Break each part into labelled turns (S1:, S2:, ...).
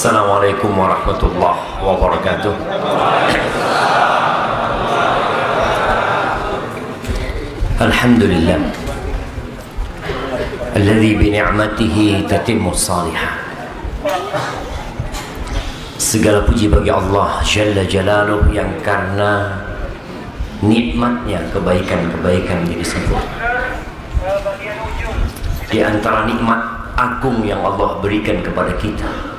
S1: Assalamualaikum warahmatullahi wabarakatuh. Alhamdulillah alladzi bi ni'matihi tatimmu salihah. Segala puji bagi Allah Jalla Jalaluh yang karena nikmatnya kebaikan-kebaikan jadi sempurna. Di antara nikmat agung yang Allah berikan kepada kita,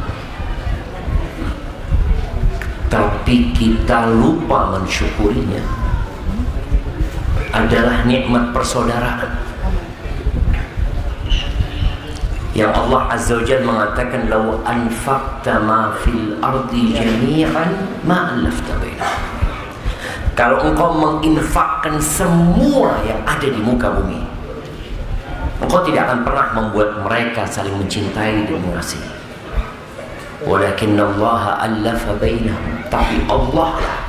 S1: tapi kita lupa mensyukurinya, adalah nikmat persaudaraan yang Allah Azza wa Jalla mengatakan, "Law anfaqta ma fil ardi jami'an ma allafta bainahum." Kalau engkau menginfakkan semua yang ada di muka bumi, engkau tidak akan pernah membuat mereka saling mencintai dan mengasihi. Walakinallaha allafa bainahum, tapi Allah lah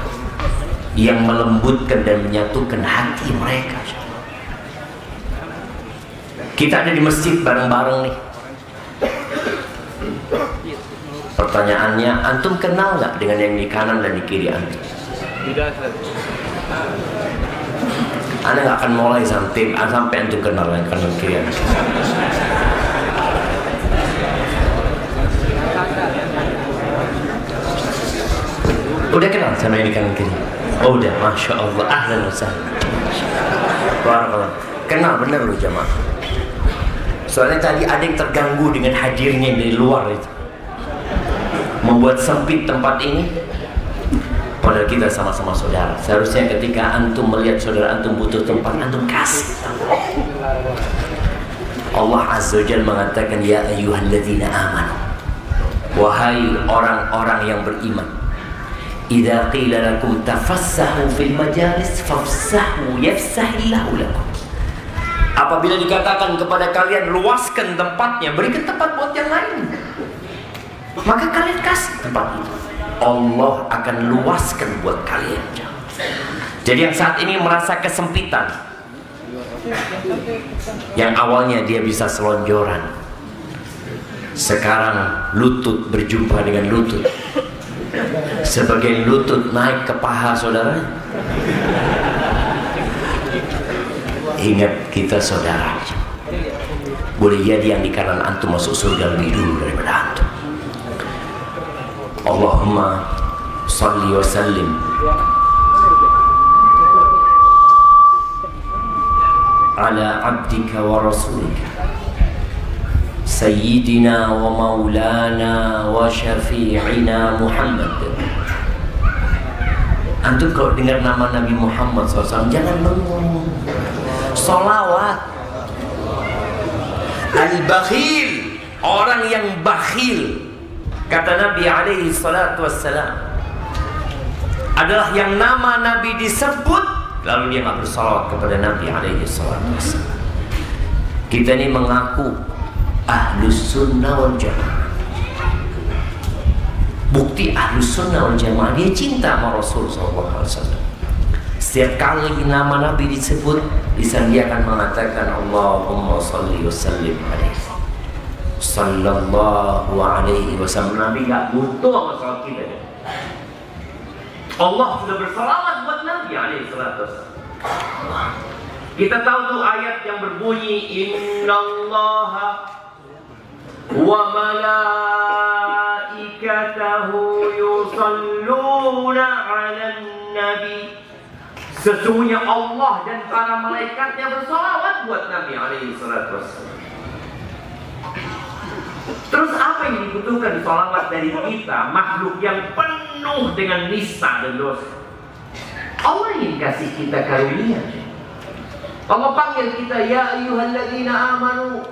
S1: yang melembutkan dan menyatukan hati mereka. Kita ada di masjid bareng-bareng nih. Pertanyaannya, antum kenal nggak dengan yang di kanan dan di kiri antum?
S2: Tidak.
S1: Anda nggak akan mulai sampai antum kenal yang kanan dan kiri antum. Udah kenal sama yang di kanan kiri? Oh udah, masya Allah, ahlan wa sahlan. Barakallah. Kenal bener loh jamaah. Soalnya tadi ada yang terganggu dengan hadirnya dari luar itu, membuat sempit tempat ini. Padahal kita sama-sama saudara. Seharusnya ketika antum melihat saudara antum butuh tempat, antum kasih. Allah Azza wa Jalla mengatakan, "Ya ayyuhalladzina amanu," wahai orang-orang yang beriman, "Idza qila lakum tafassahu fil majalis fafsahu yafsahillahu lakum." Apabila dikatakan kepada kalian luaskan tempatnya, berikan tempat buat yang lain, maka kalian kasih tempat itu, Allah akan luaskan buat kalian. Jadi yang saat ini merasa kesempitan, yang awalnya dia bisa selonjoran, sekarang lutut berjumpa dengan lutut, sebagian lutut naik ke paha saudara. Ingat, kita saudara. Boleh jadi yang di kanan antum masuk surga lebih dulu daripada antum. Allahumma salli wa sallim ala abdika wa rasulika sayyidina wa maulana wa syafi'ina Muhammad. Antum kalau dengar nama Nabi Muhammad SAW jangan bengong. Salawat. Al-bakhil, orang yang bakhil, kata Nabi alaihi salatu wassalam, adalah yang nama Nabi disebut lalu dia nggak bersalawat kepada Nabi alaihi salatu wassalam. Kita ini mengaku ahlus sunnah wal jamaah. Bukti ahlus sunnah wal jamaah, dia cinta sama Rasul sallallahu alaihi wasallam. Setiap kali nama Nabi disebut, lisan dia akan mengatakan Allahumma salli wa sallim alaihi sallallahu alaihi wasallam. Nabi gak butuh masalah kita. Allah sudah bersalawat buat Nabi alaihi salatu wasallam. Kita tahu tuh ayat yang berbunyi innallaha wa malaikatahu yusalluna 'alan nabi. Sesungguhnya Allah dan para malaikatnya bersalawat buat Nabi alaihi salatu wassalam. Terus apa yang dibutuhkan salawat dari kita, makhluk yang penuh dengan nista dan dosa? Allah ingin kasih kita karunia. Allah panggil kita, ya ayyuhalladzina amanu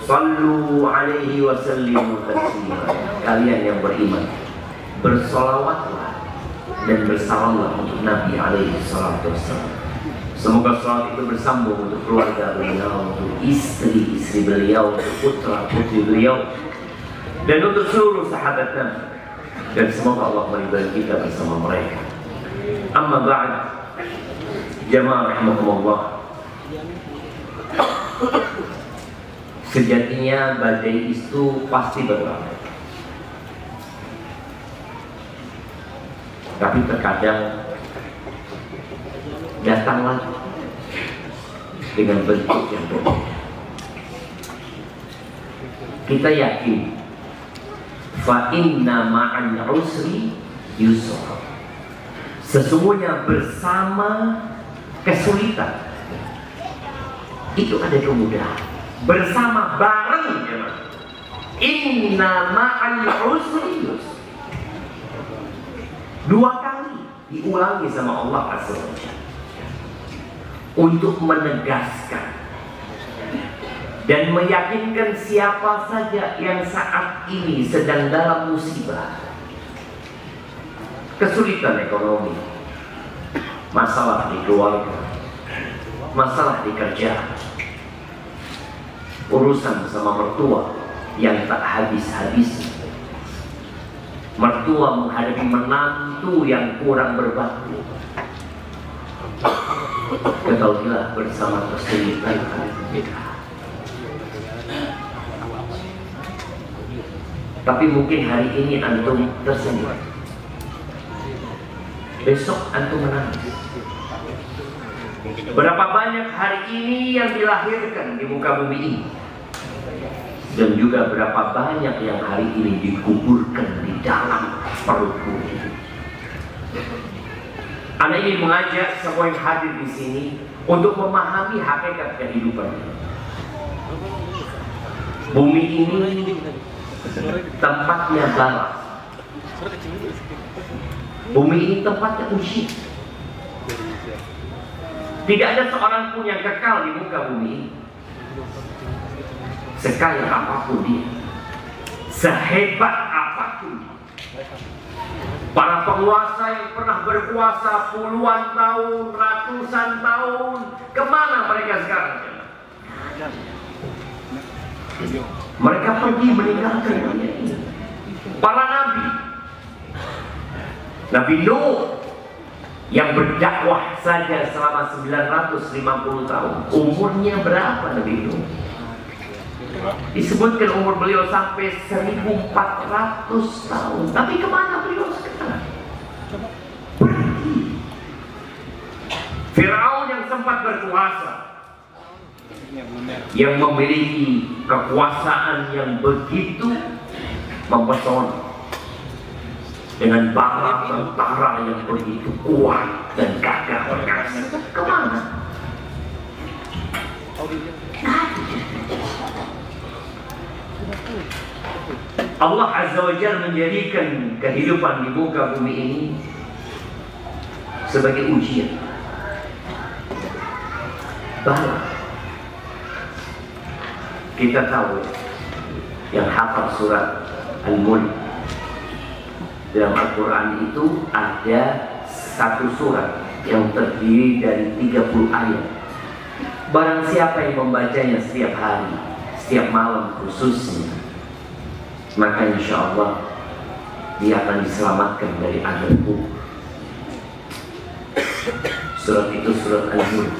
S1: sallu alaihi wa sallimu taslima. Kalian yang beriman, bersalawatlah dan bersalamlah untuk Nabi alaihi salatu wassalam. Semoga salat itu bersambung untuk keluarga beliau, untuk istri-istri beliau, untuk putra-putri beliau, dan untuk seluruh sahabat Nabi. Dan semoga Allah meridai kita bersama mereka. Amma ba'd, jamaah rahimakumullah. Sejatinya badai itu pasti berlalu. Tapi terkadang datang lagi dengan bentuk yang berbeda. Kita yakin fa inna ma'al usri yusra, sesungguhnya bersama kesulitan itu ada kemudahan. Bersama, bareng ya, inna ma'al usri yusra. Dua kali diulangi sama Allah Azza wa Jalla untuk menegaskan dan meyakinkan siapa saja yang saat ini sedang dalam musibah, kesulitan ekonomi, masalah di keluarga, masalah di kerjaan, urusan sama mertua yang tak habis-habis, mertua menghadapi menantu yang kurang berbakti. Ketahuilah bersama kesulitan kita. Tapi mungkin hari ini antum tersenyum, besok antum menangis. Berapa banyak hari ini yang dilahirkan di muka bumi ini, dan juga berapa banyak yang hari ini dikuburkan di dalam perut bumi. Anda ingin mengajak semua yang hadir di sini untuk memahami hakikat kehidupan. Bumi ini tempatnya balas. Bumi ini tempatnya ujian. Tidak ada seorang pun yang kekal di muka bumi ini. Sekaya apapun dia, sehebat apapun dia. Para penguasa yang pernah berkuasa puluhan tahun, ratusan tahun, kemana mereka sekarang? Mereka pergi meninggalkan dunia ini. Para nabi, Nabi Nuh yang berdakwah saja selama 950 tahun. Umurnya berapa Nabi Nuh? Disebutkan umur beliau sampai 1400 tahun. Tapi kemana beliau sekarang? Pergi. Firaun yang sempat berkuasa, yang memiliki kekuasaan yang begitu mempesona, dengan bala tentara yang begitu kuat dan gagah perkasa, kemana? Allah Azza wa Jalla menjadikan kehidupan di muka bumi ini sebagai ujian, bala. Kita tahu yang hafal surat Al-Mulk, dalam Al-Quran itu ada satu surat yang terdiri dari 30 ayat. Barang siapa yang membacanya setiap hari, setiap malam khususnya, maka insya Allah dia akan diselamatkan dari azab kubur. Surat itu surat Al-Mulk.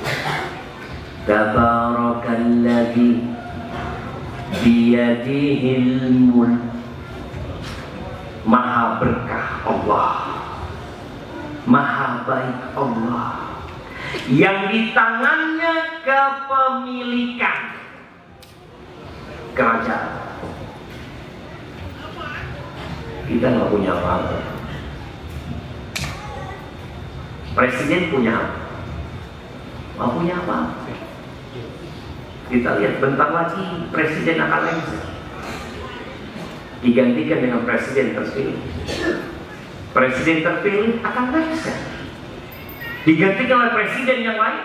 S1: Tabarakalladzi biyadihil mulk. Maha berkah Allah, maha baik Allah, yang di tangannya kepemilikan kerajaan. Kita nggak punya apa-apa. Presiden punya apa? Nggak punya apa-apa. Kita lihat bentar lagi presiden akan lengser, digantikan dengan presiden terpilih. Presiden terpilih akan lengser, digantikan oleh presiden yang lain.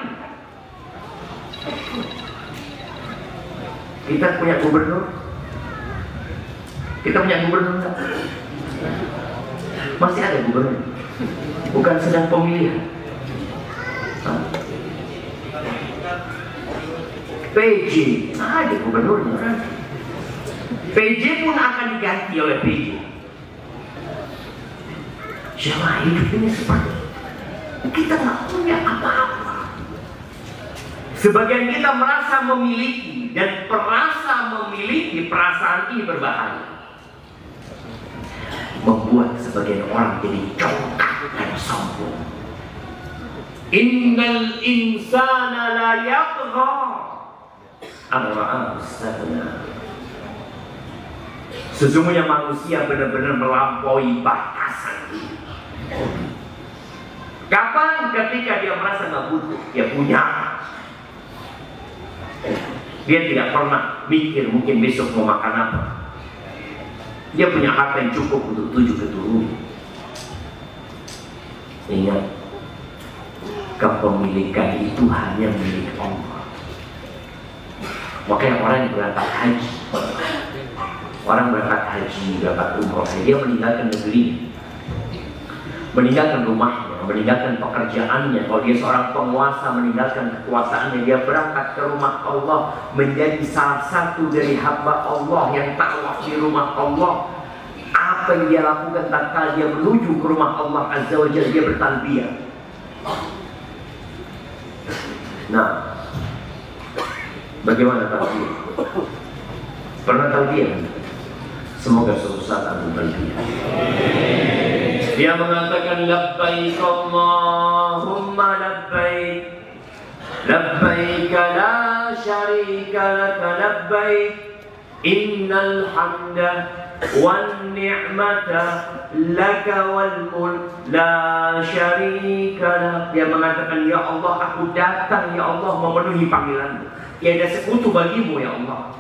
S1: Kita punya gubernur, kita punya gubernur enggak? Masih ada gubernur, bukan sedang pemilihan. PJ, ada gubernurnya kan? PJ pun akan diganti oleh PJ. Jemaah hidup ini seperti kita nggak punya apa-apa. Sebagian kita merasa memiliki, dan merasa memiliki perasaan ini berbahaya, membuat sebagian orang jadi congkak akan sombong. Innal insana la yatgha an ra'ahu istaghna. Sesungguhnya manusia benar-benar melampaui batasan ini. Kapan? Ketika dia merasa nggak butuh, dia punya. Dia tidak pernah mikir mungkin besok mau makan apa. Dia punya harta yang cukup untuk 7 keturunan. Ingat, kepemilikan itu hanya milik Allah. Makanya orang yang berangkat haji, orang berangkat haji, berangkat umroh, dia meninggalkan negeri, meninggalkan rumahnya, meninggalkan pekerjaannya. Kalau dia seorang penguasa, meninggalkan kekuasaannya, dia berangkat ke rumah Allah, menjadi salah satu dari hamba Allah yang tawaf di rumah Allah. Apa yang dia lakukan tatkala dia menuju ke rumah Allah Azza wa Jalla? Dia bertalbiyah. Nah, bagaimana talbiyah? Pernah talbiyah? Semoga suatu saat antum talbiyah. Dia mengatakan labbaik Allahumma labbaik, labbaik la syarika laka labbaik, innal hamda wan ni'mata laka wal mulk la syarika lak. Dia mengatakan, ya Allah, aku datang ya Allah memenuhi panggilanmu. Tiada sekutu bagimu ya Allah.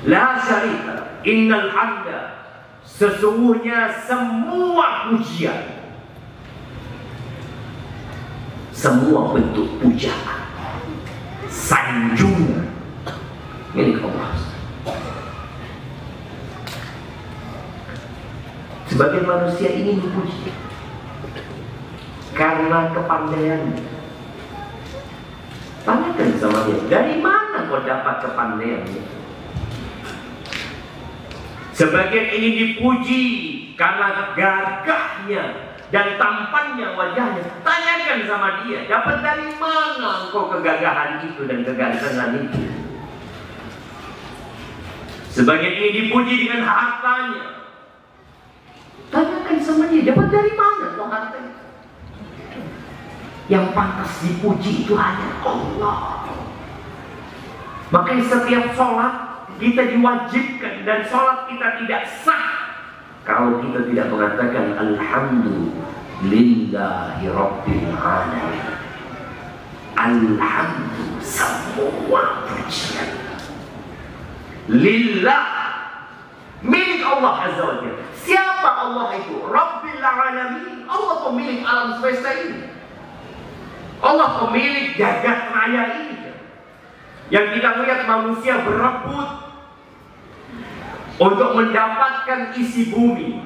S1: La syarika, innal hamda, sesungguhnya semua pujian, semua bentuk pujaan, sanjungan milik Allah. Sebagian manusia ingin dipuji karena kepandaiannya. Tanyakan sama dia, dari mana kau dapat kepandaiannya? Sebagian ingin dipuji karena gagahnya dan tampannya wajahnya. Tanyakan sama dia, dapat dari mana engkau kegagahan itu dan kegantengan itu? Sebagian ingin dipuji dengan hartanya. Tanyakan sama dia, dapat dari mana kau harta itu? Yang pantas dipuji itu hanya Allah. Makanya setiap sholat kita diwajibkan, dan sholat kita tidak sah kalau kita tidak mengatakan alhamdulillahi rabbil alamin. Alhamdulillah, semua pujian lillah, milik Allah Azza wa Jalla. Siapa Allah itu? Rabbil alamin. Allah pemilik alam semesta ini. Allah pemilik jagat raya ini. Yang kita lihat manusia berebut untuk mendapatkan isi bumi,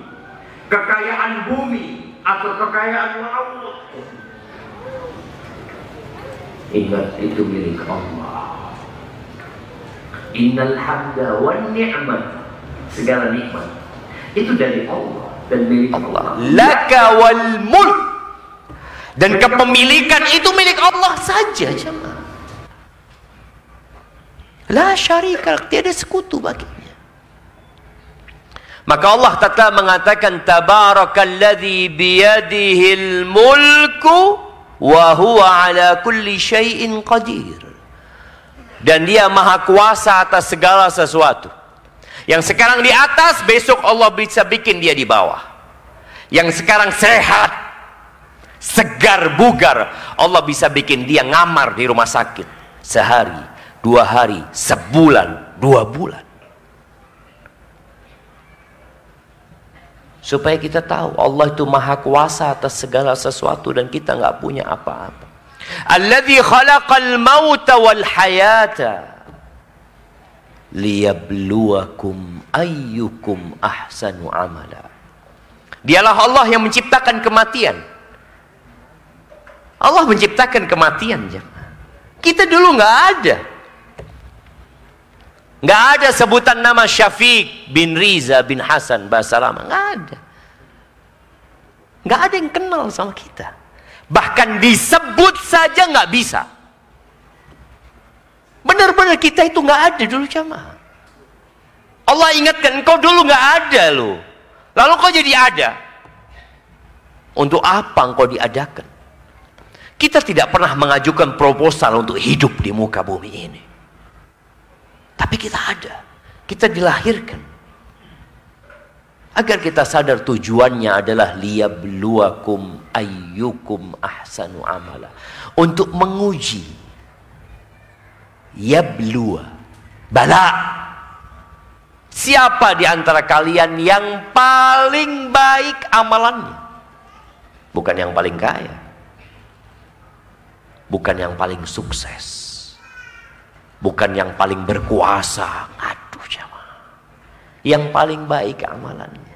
S1: kekayaan bumi atau kekayaan laut. Ingat, itu milik Allah. Innal hamda wan ni'mat, segala nikmat itu dari Allah dan milik Allah.
S2: Laka wal mulk, dan kepemilikan itu milik Allah saja, jemaah. La syarika, tiada sekutu baginya. Maka Allah Ta'ala mengatakan tabarakalladzi biyadihil mulku wa huwa ala kulli syai'in qadir. Dan dia maha kuasa atas segala sesuatu. Yang sekarang di atas, besok Allah bisa bikin dia di bawah. Yang sekarang sehat, segar bugar, Allah bisa bikin dia ngamar di rumah sakit sehari, 2 hari, sebulan, 2 bulan. Supaya kita tahu Allah itu maha kuasa atas segala sesuatu dan kita nggak punya apa-apa. Alladzi khalaqal mauta wal hayata liyabluwakum ayyukum ahsanu amala. Dialah Allah yang menciptakan kematian. Allah menciptakan kematian, jemaah. Kita dulu nggak ada. Nggak ada sebutan nama Syafiq bin Riza bin Hasan bahasa lama. Nggak ada. Nggak ada yang kenal sama kita. Bahkan disebut saja nggak bisa. Benar-benar kita itu nggak ada dulu, jamaah. Allah ingatkan, engkau dulu nggak ada loh. Lalu kau jadi ada. Untuk apa engkau diadakan? Kita tidak pernah mengajukan proposal untuk hidup di muka bumi ini. Tapi kita ada. Kita dilahirkan. Agar kita sadar tujuannya adalah liyabluwakum ayyukum ahsanu amala. Untuk menguji. Yabluwa. Bala. Siapa di antara kalian yang paling baik amalannya? Bukan yang paling kaya. Bukan yang paling sukses. Bukan yang paling berkuasa. Aduh jamaah. Yang paling baik amalannya.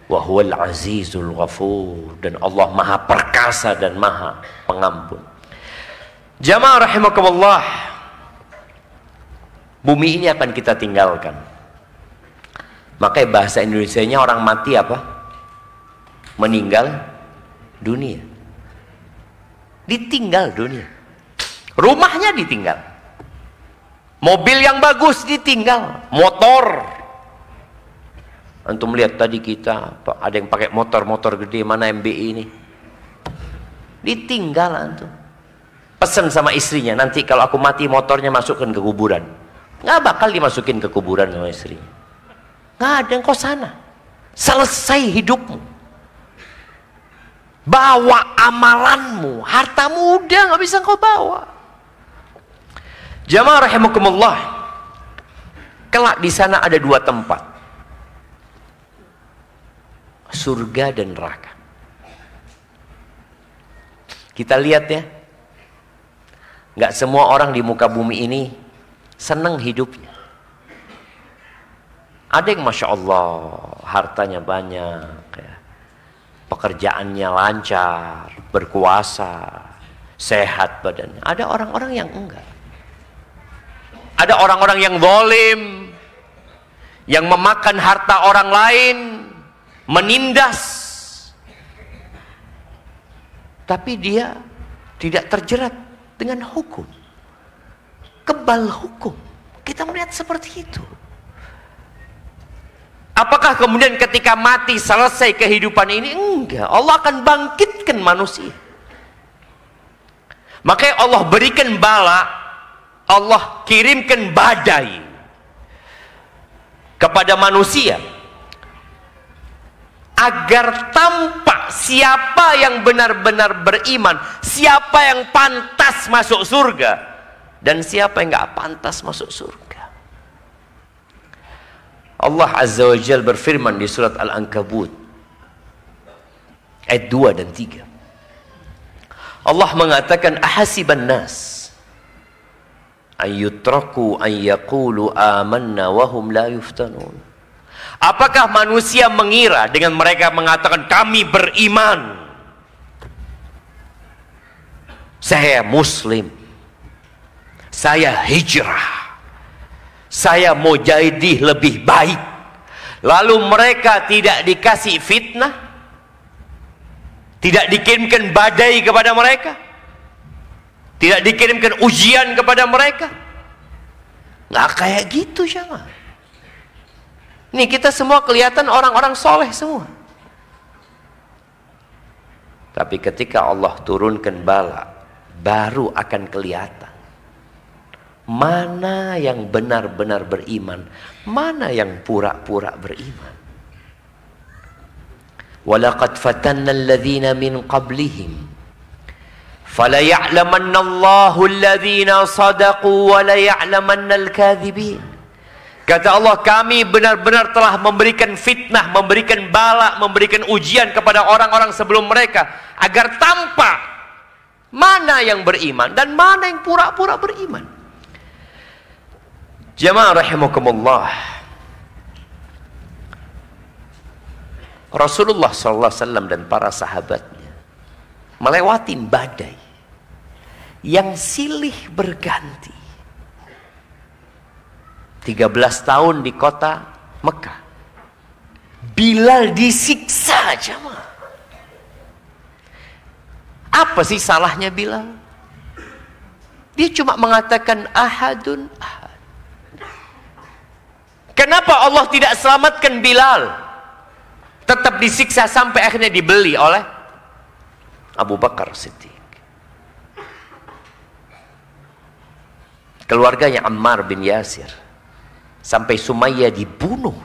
S2: Wa huwal azizul ghafur. Dan Allah maha perkasa dan maha pengampun. Jamaah rahimakumullah. Bumi ini akan kita tinggalkan. Makanya bahasa Indonesianya orang mati apa? Meninggal dunia. Ditinggal dunia. Rumahnya ditinggal. Mobil yang bagus ditinggal. Motor. Antum lihat tadi kita ada yang pakai motor gede, mana MBI ini? Ditinggal antum. Pesan sama istrinya, nanti kalau aku mati motornya masukkan ke kuburan. Nggak bakal dimasukin ke kuburan sama istrinya. Nggak ada, engkau sana. Selesai hidupmu. Bawa amalanmu, hartamu udah nggak bisa kau bawa. Jamaah rahimakumullah. Kelak di sana ada dua tempat. Surga dan neraka. Kita lihat ya. Nggak semua orang di muka bumi ini senang hidupnya. Ada yang Masya Allah, hartanya banyak ya. Pekerjaannya lancar, berkuasa, sehat badannya. Ada orang-orang yang enggak. Ada orang-orang yang zalim, yang memakan harta orang lain, menindas. Tapi dia tidak terjerat dengan hukum. Kebal hukum. Kita melihat seperti itu. Apakah kemudian ketika mati selesai kehidupan ini? Enggak. Allah akan bangkitkan manusia. Makanya Allah berikan bala, Allah kirimkan badai kepada manusia agar tampak siapa yang benar-benar beriman, siapa yang pantas masuk surga dan siapa yang enggak pantas masuk surga. Allah Azza wa Jalla berfirman di surat Al-Ankabut ayat 2 dan 3. Allah mengatakan ahasiban nas ayyutraku an yaqulu amanna wa hum la yuftanun. Apakah manusia mengira dengan mereka mengatakan kami beriman, saya muslim, saya hijrah, saya mau jadi lebih baik, lalu mereka tidak dikasih fitnah, tidak dikirimkan badai kepada mereka, tidak dikirimkan ujian kepada mereka? Nggak kayak gitu jamaah. Nih kita semua kelihatan orang-orang soleh semua, tapi ketika Allah turunkan bala, baru akan kelihatan mana yang benar-benar beriman, mana yang pura-pura beriman. Walaqad fatanna alladhina min qablihim fala ya'lamanna Allahu alladhina sadaqu wa la ya'lamanna al-kadhibin. Kata Allah, kami benar-benar telah memberikan fitnah, memberikan bala, memberikan ujian kepada orang-orang sebelum mereka agar tampak mana yang beriman dan mana yang pura-pura beriman. Jamaah rahimakumullah. Rasulullah SAW dan para sahabatnya melewati badai yang silih berganti. 13 tahun di kota Mekah. Bilal disiksa jamaah. Apa sih salahnya Bilal? Dia cuma mengatakan ahadun ahad. Kenapa Allah tidak selamatkan Bilal? tetap disiksa sampai akhirnya dibeli oleh Abu Bakar Siddiq. Keluarganya Ammar bin Yasir, sampai Sumayyah dibunuh.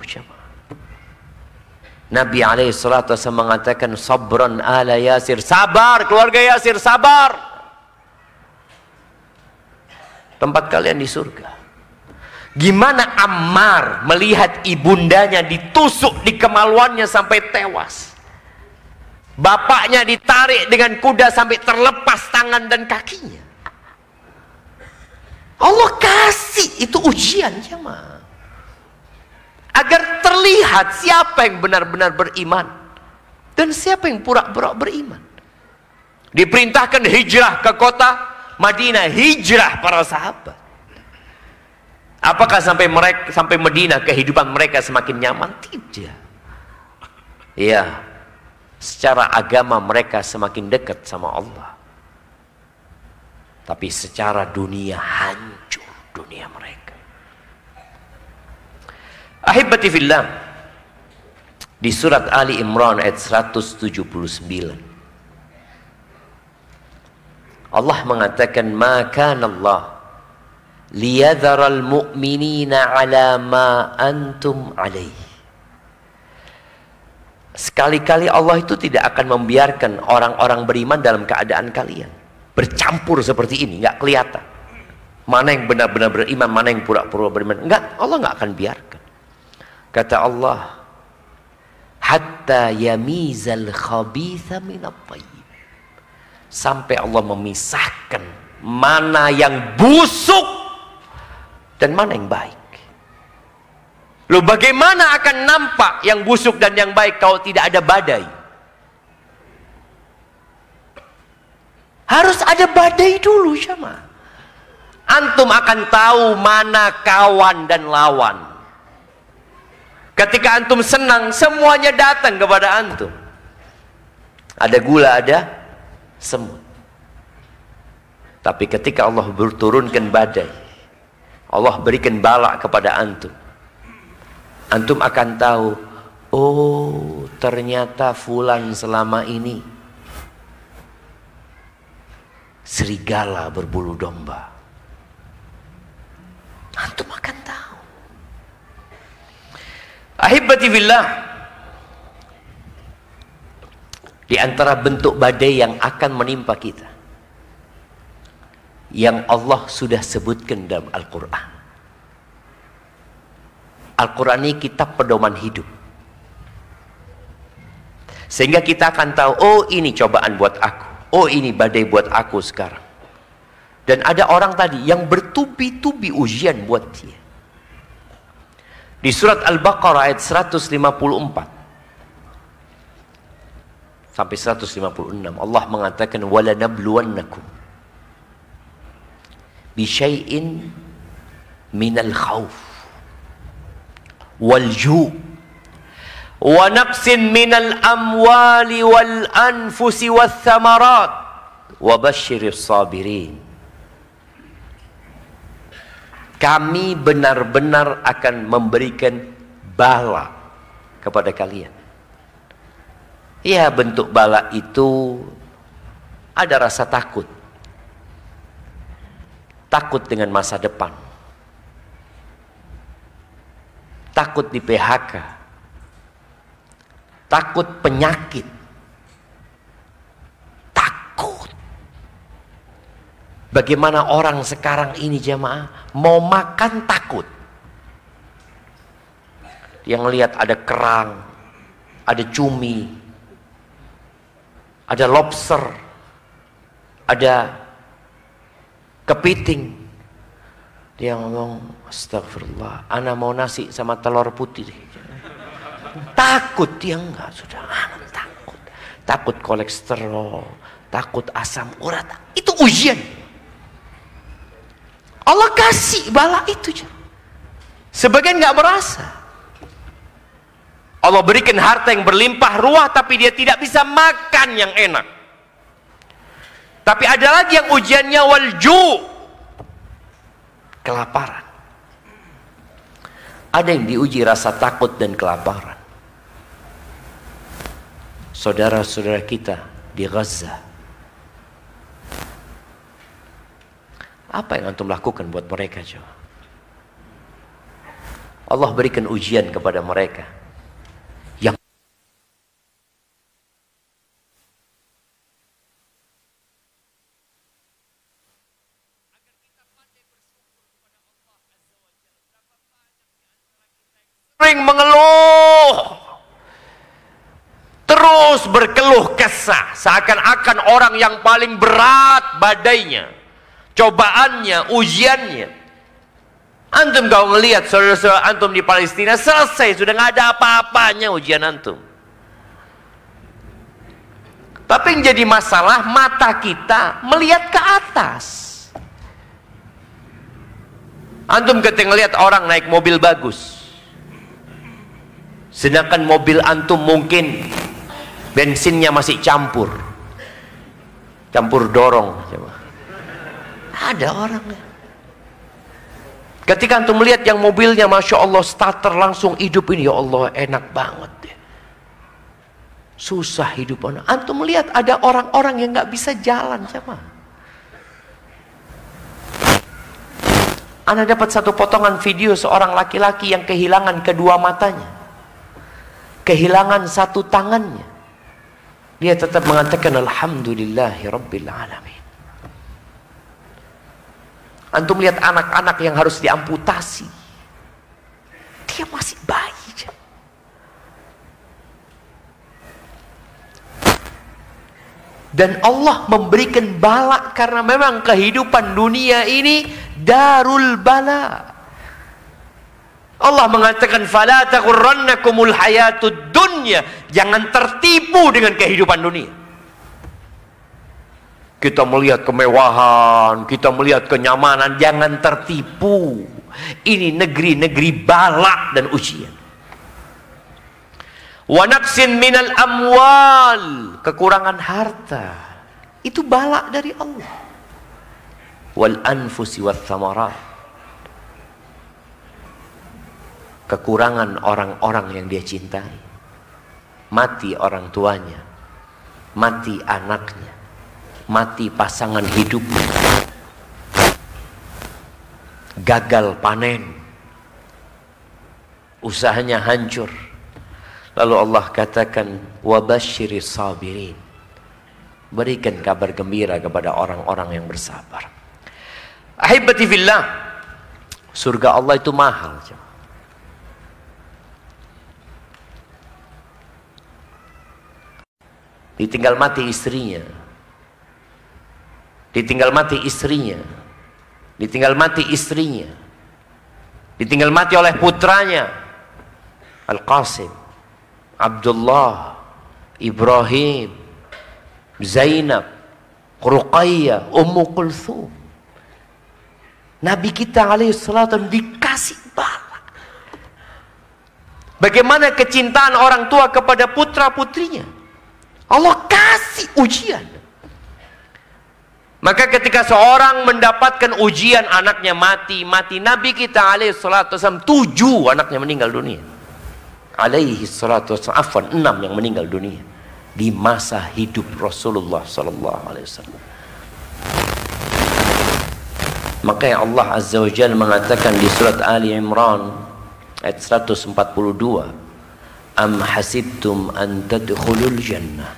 S2: Nabi alaihissalatu wassalam mengatakan, sabran ala Yasir, sabar keluarga Yasir, sabar, tempat kalian di surga. Gimana Ammar melihat ibundanya ditusuk di kemaluannya sampai tewas, bapaknya ditarik dengan kuda sampai terlepas tangan dan kakinya. Allah kasih itu ujian jemaah, agar terlihat siapa yang benar-benar beriman dan siapa yang pura-pura beriman. Diperintahkan hijrah ke kota Madinah, hijrah para sahabat. Apakah sampai Madinah kehidupan mereka semakin nyaman? Tidak. Ya, secara agama mereka semakin dekat sama Allah. Tapi secara dunia hancur dunia mereka. Ahibati fillah, di surat Ali Imran ayat 179 Allah mengatakan, ma kana Allah liyadharal mu'minina ala ma antum alaih. Sekali-kali Allah itu tidak akan membiarkan orang-orang beriman dalam keadaan kalian bercampur seperti ini, nggak kelihatan mana yang benar-benar beriman, mana yang pura-pura beriman. Enggak, Allah nggak akan biarkan. Kata Allah, hatta yamizal khabitha minat thayyib, sampai Allah memisahkan mana yang busuk dan mana yang baik. Loh, bagaimana akan nampak yang busuk dan yang baik kalau tidak ada badai? Harus ada badai dulu, sama. Antum akan tahu mana kawan dan lawan. Ketika antum senang, semuanya datang kepada antum. Ada gula, ada semut. Tapi ketika Allah berturunkan badai, Allah berikan bala kepada antum, antum akan tahu, oh ternyata fulan selama ini serigala berbulu domba. Antum akan tahu. Ahibati fillah, di antara bentuk badai yang akan menimpa kita, yang Allah sudah sebutkan dalam Al-Quran. Al-Quran ini kitab pedoman hidup, sehingga kita akan tahu, oh ini cobaan buat aku, oh ini badai buat aku sekarang. Dan ada orang tadi yang bertubi-tubi ujian buat dia. Di surat Al-Baqarah ayat 154 sampai 156 Allah mengatakan, wala nabluwannakum bisyai'in minal khawf wal ju' wa naqsin minal amwali wal anfusi wath thamarat wa basyiris sabirin. Kami benar-benar akan memberikan bala kepada kalian. Ya, bentuk bala itu ada rasa takut. Takut dengan masa depan. Takut di PHK. Takut penyakit. Takut. Bagaimana orang sekarang ini jamaah, mau makan takut. Yang lihat ada kerang, ada cumi, ada lobster, ada kepiting. Dia ngomong, astagfirullah, ana mau nasi sama telur putih. Takut dia, enggak, sudah takut. Takut kolesterol, takut asam urat. Itu ujian. Allah kasih bala itu. Sebagian nggak merasa. Allah berikan harta yang berlimpah ruah, tapi dia tidak bisa makan yang enak. Tapi ada lagi yang ujiannya walju, kelaparan. Ada yang diuji rasa takut dan kelaparan. saudara-saudara kita di Gaza. Apa yang antum lakukan buat mereka coba? Allah berikan ujian kepada mereka yang sering mengeluh, terus berkeluh kesah, seakan-akan orang yang paling berat badainya, cobaannya, ujiannya. Antum kau ngelihat saudara-saudara antum di Palestina, selesai, sudah nggak ada apa-apanya ujian antum. Tapi yang jadi masalah, mata kita melihat ke atas. Antum ketika ngelihat orang naik mobil bagus, sedangkan mobil antum mungkin bensinnya masih campur dorong. Ada orangnya. Ketika antum melihat yang mobilnya Masya Allah starter langsung hidup ini, ya Allah enak banget deh. Susah hidup anak. Antum melihat ada orang-orang yang nggak bisa jalan sama. Anda dapat satu potongan video seorang laki-laki yang kehilangan kedua matanya, kehilangan satu tangannya. Dia tetap mengatakan Alhamdulillahi Rabbil Alamin. Antum lihat anak-anak yang harus diamputasi, dia masih bayi. Dan Allah memberikan bala karena memang kehidupan dunia ini darul bala. Allah mengatakan fala taghurrannakumul hayatud dunya, jangan tertipu dengan kehidupan dunia. Kita melihat kemewahan, kita melihat kenyamanan, jangan tertipu. Ini negeri-negeri bala dan ujian. Wa naqsin minal amwal, kekurangan harta, itu bala dari Allah. Wal anfusi wath thamarat, kekurangan orang-orang yang dia cintai. Mati orang tuanya, mati anaknya, mati pasangan hidupnya, gagal panen, usahanya hancur. Lalu Allah katakan wabasyiris sabirin, berikan kabar gembira kepada orang-orang yang bersabar. Ahibati fillah, surga Allah itu mahal. Ditinggal mati istrinya, ditinggal mati istrinya, ditinggal mati istrinya, ditinggal mati oleh putranya Al-Qasim, Abdullah, Ibrahim, Zainab, Ruqayyah, Ummu Kulthum. Nabi kita alaihissalam dikasih bala. Bagaimana kecintaan orang tua kepada putra-putrinya, Allah kasih ujian. Maka ketika seorang mendapatkan ujian, anaknya mati, Nabi kita alaihissalam 7 anaknya meninggal dunia. Alaihissalatu wassalam, 6 yang meninggal dunia di masa hidup Rasulullah sallallahu alaihi wasallam. Maka Allah Azza wa Jalla mengatakan di surat Ali Imran ayat 142, am hasibtum an tadkhulul jannah,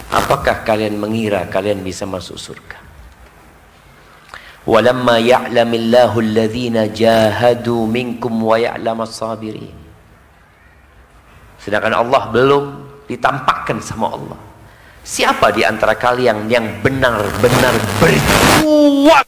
S2: apakah kalian mengira kalian bisa masuk surga? Walamma ya'lamillahu alladhina jahadu minkum wa ya'lamas sabirin. Sedangkan Allah belum ditampakkan sama Allah. Siapa di antara kalian yang benar-benar berjuang?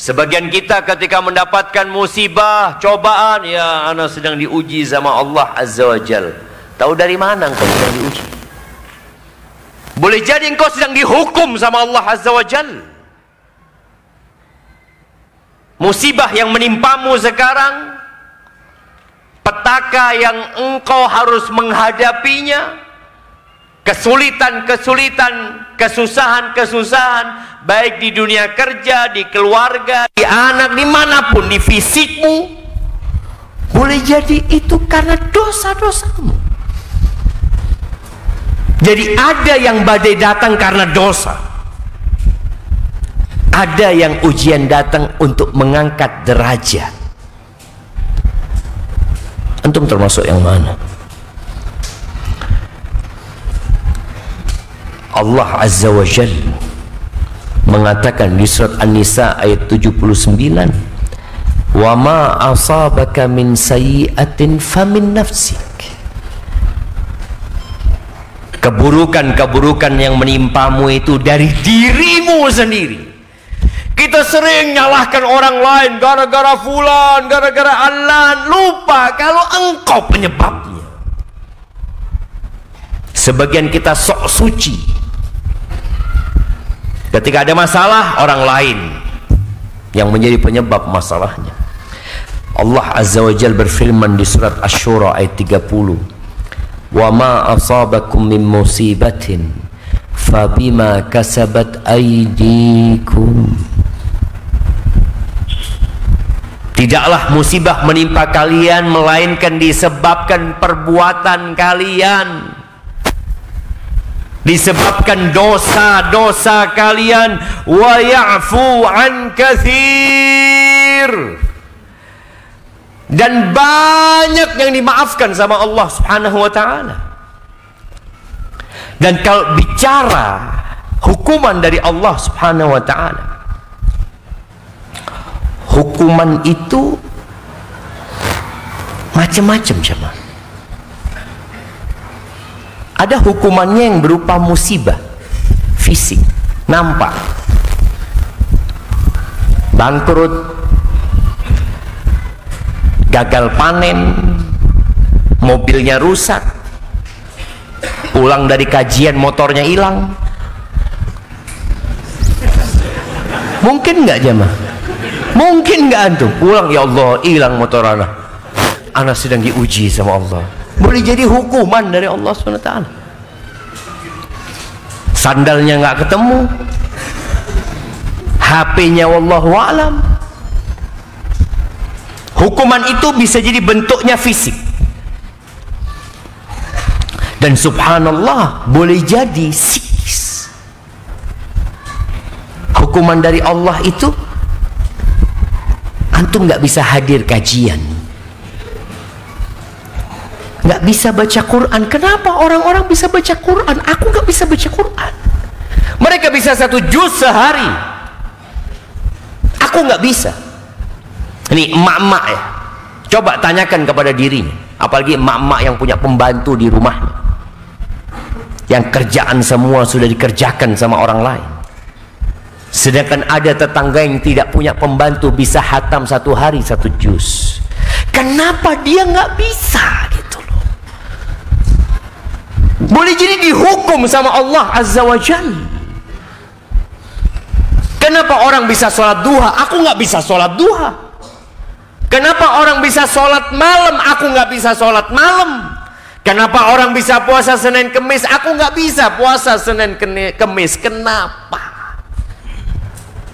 S2: Sebagian kita ketika mendapatkan musibah, cobaan, ya ana sedang diuji sama Allah Azza wa Jal. Tahu dari mana engkau sedang diuji? Boleh jadi engkau sedang dihukum sama Allah Azza wa Jalla. Musibah yang menimpamu sekarang, petaka yang engkau harus menghadapinya, kesulitan-kesulitan, kesusahan-kesusahan, baik di dunia kerja, di keluarga, di anak, dimanapun, di fisikmu, boleh jadi itu karena dosa-dosamu. Jadi ada yang badai datang karena dosa, ada yang ujian datang untuk mengangkat derajat. Antum termasuk yang mana? Allah Azza wa Jalla mengatakan di surat An-Nisa ayat 79, wa ma asabaka min sayyi'atin famin nafsik. Keburukan-keburukan yang menimpamu itu dari dirimu sendiri. Kita sering nyalahkan orang lain, gara-gara fulan, gara-gara alan, lupa kalau engkau penyebabnya. Sebagian kita sok suci, ketika ada masalah, orang lain yang menjadi penyebab masalahnya. Allah Azza wa Jalla berfirman di surat Asy-Syura ayat 30, wa ma asabakum min musibatin fabima kasabat aydikum. Tidaklah musibah menimpa kalian melainkan disebabkan perbuatan kalian, disebabkan dosa-dosa kalian. Wa ya'fu an katsir, dan banyak yang dimaafkan sama Allah Subhanahu wa ta'ala. Dan kalau bicara hukuman dari Allah Subhanahu wa ta'ala, hukuman itu macam-macam jemaah. Ada hukumannya yang berupa musibah fisik, nampak, bangkrut, gagal panen, mobilnya rusak, pulang dari kajian motornya hilang. Mungkin nggak jemaah? Mungkin nggak antum? Pulang, ya Allah, hilang motor anak sedang diuji sama Allah. Boleh jadi hukuman dari Allah SWT. Sandalnya nggak ketemu, HP-nya wallahu a'lam. Hukuman itu bisa jadi bentuknya fisik, dan subhanallah boleh jadi psikis. Hukuman dari Allah itu, antum nggak bisa hadir kajian, nggak bisa baca Quran. Kenapa orang-orang bisa baca Quran? Aku nggak bisa baca Quran. Mereka bisa 1 juz sehari, aku nggak bisa. Ini emak-emak ya, coba tanyakan kepada dirinya, apalagi emak-emak yang punya pembantu di rumahnya, yang kerjaan semua sudah dikerjakan sama orang lain, sedangkan ada tetangga yang tidak punya pembantu bisa khatam 1 hari 1 juz. Kenapa dia nggak bisa gitu loh? Boleh jadi dihukum sama Allah Azza wa Jalla. Kenapa orang bisa sholat duha, aku nggak bisa sholat duha? Kenapa orang bisa sholat malam, aku nggak bisa sholat malam? Kenapa orang bisa puasa Senin Kemis, aku nggak bisa puasa Senin Kemis? Kenapa?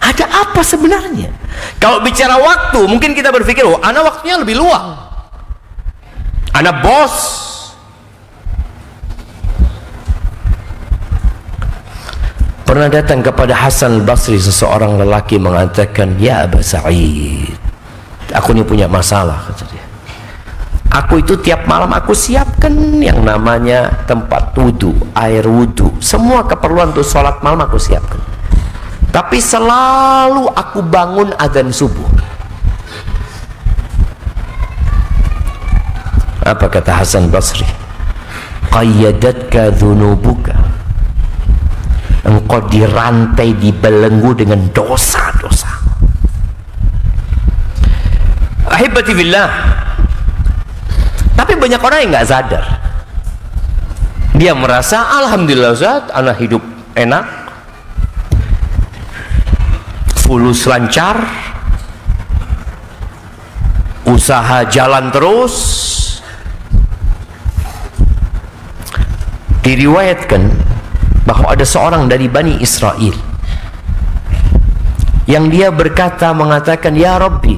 S2: Ada apa sebenarnya? Kalau bicara waktu, mungkin kita berpikir, oh, anak waktunya lebih luang, anak bos. Pernah datang kepada Hasan al-Basri seseorang lelaki mengatakan, ya Aba Sa'id, aku ini punya masalah, kata dia. Aku itu tiap malam aku siapkan yang namanya tempat wudu, air wudu, semua keperluan untuk sholat malam aku siapkan. Tapi selalu aku bangun adzan subuh. Apa kata Hasan Basri? Qayyadatka dhunubuka, engkau dirantai, dibelenggu dengan dosa-dosa. Ahibati billah. Tapi banyak orang yang nggak sadar. Dia merasa alhamdulillah Ustaz, anak hidup enak, fulus lancar, usaha jalan terus. Diriwayatkan bahwa ada seorang dari Bani Israel yang dia berkata, mengatakan, ya Rabbi,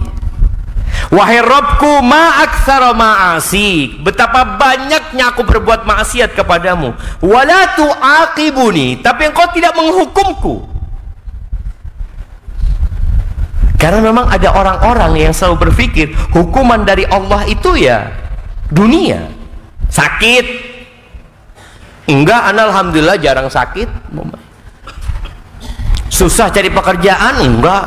S2: wahai Rabbku, ma aktsara ma'asik, betapa banyaknya aku berbuat maksiat kepadamu, wala tu'aqibuni, tapi engkau tidak menghukumku. Karena memang ada orang-orang yang selalu berpikir hukuman dari Allah itu ya dunia, sakit. Enggak, alhamdulillah jarang sakit. Susah cari pekerjaan, enggak.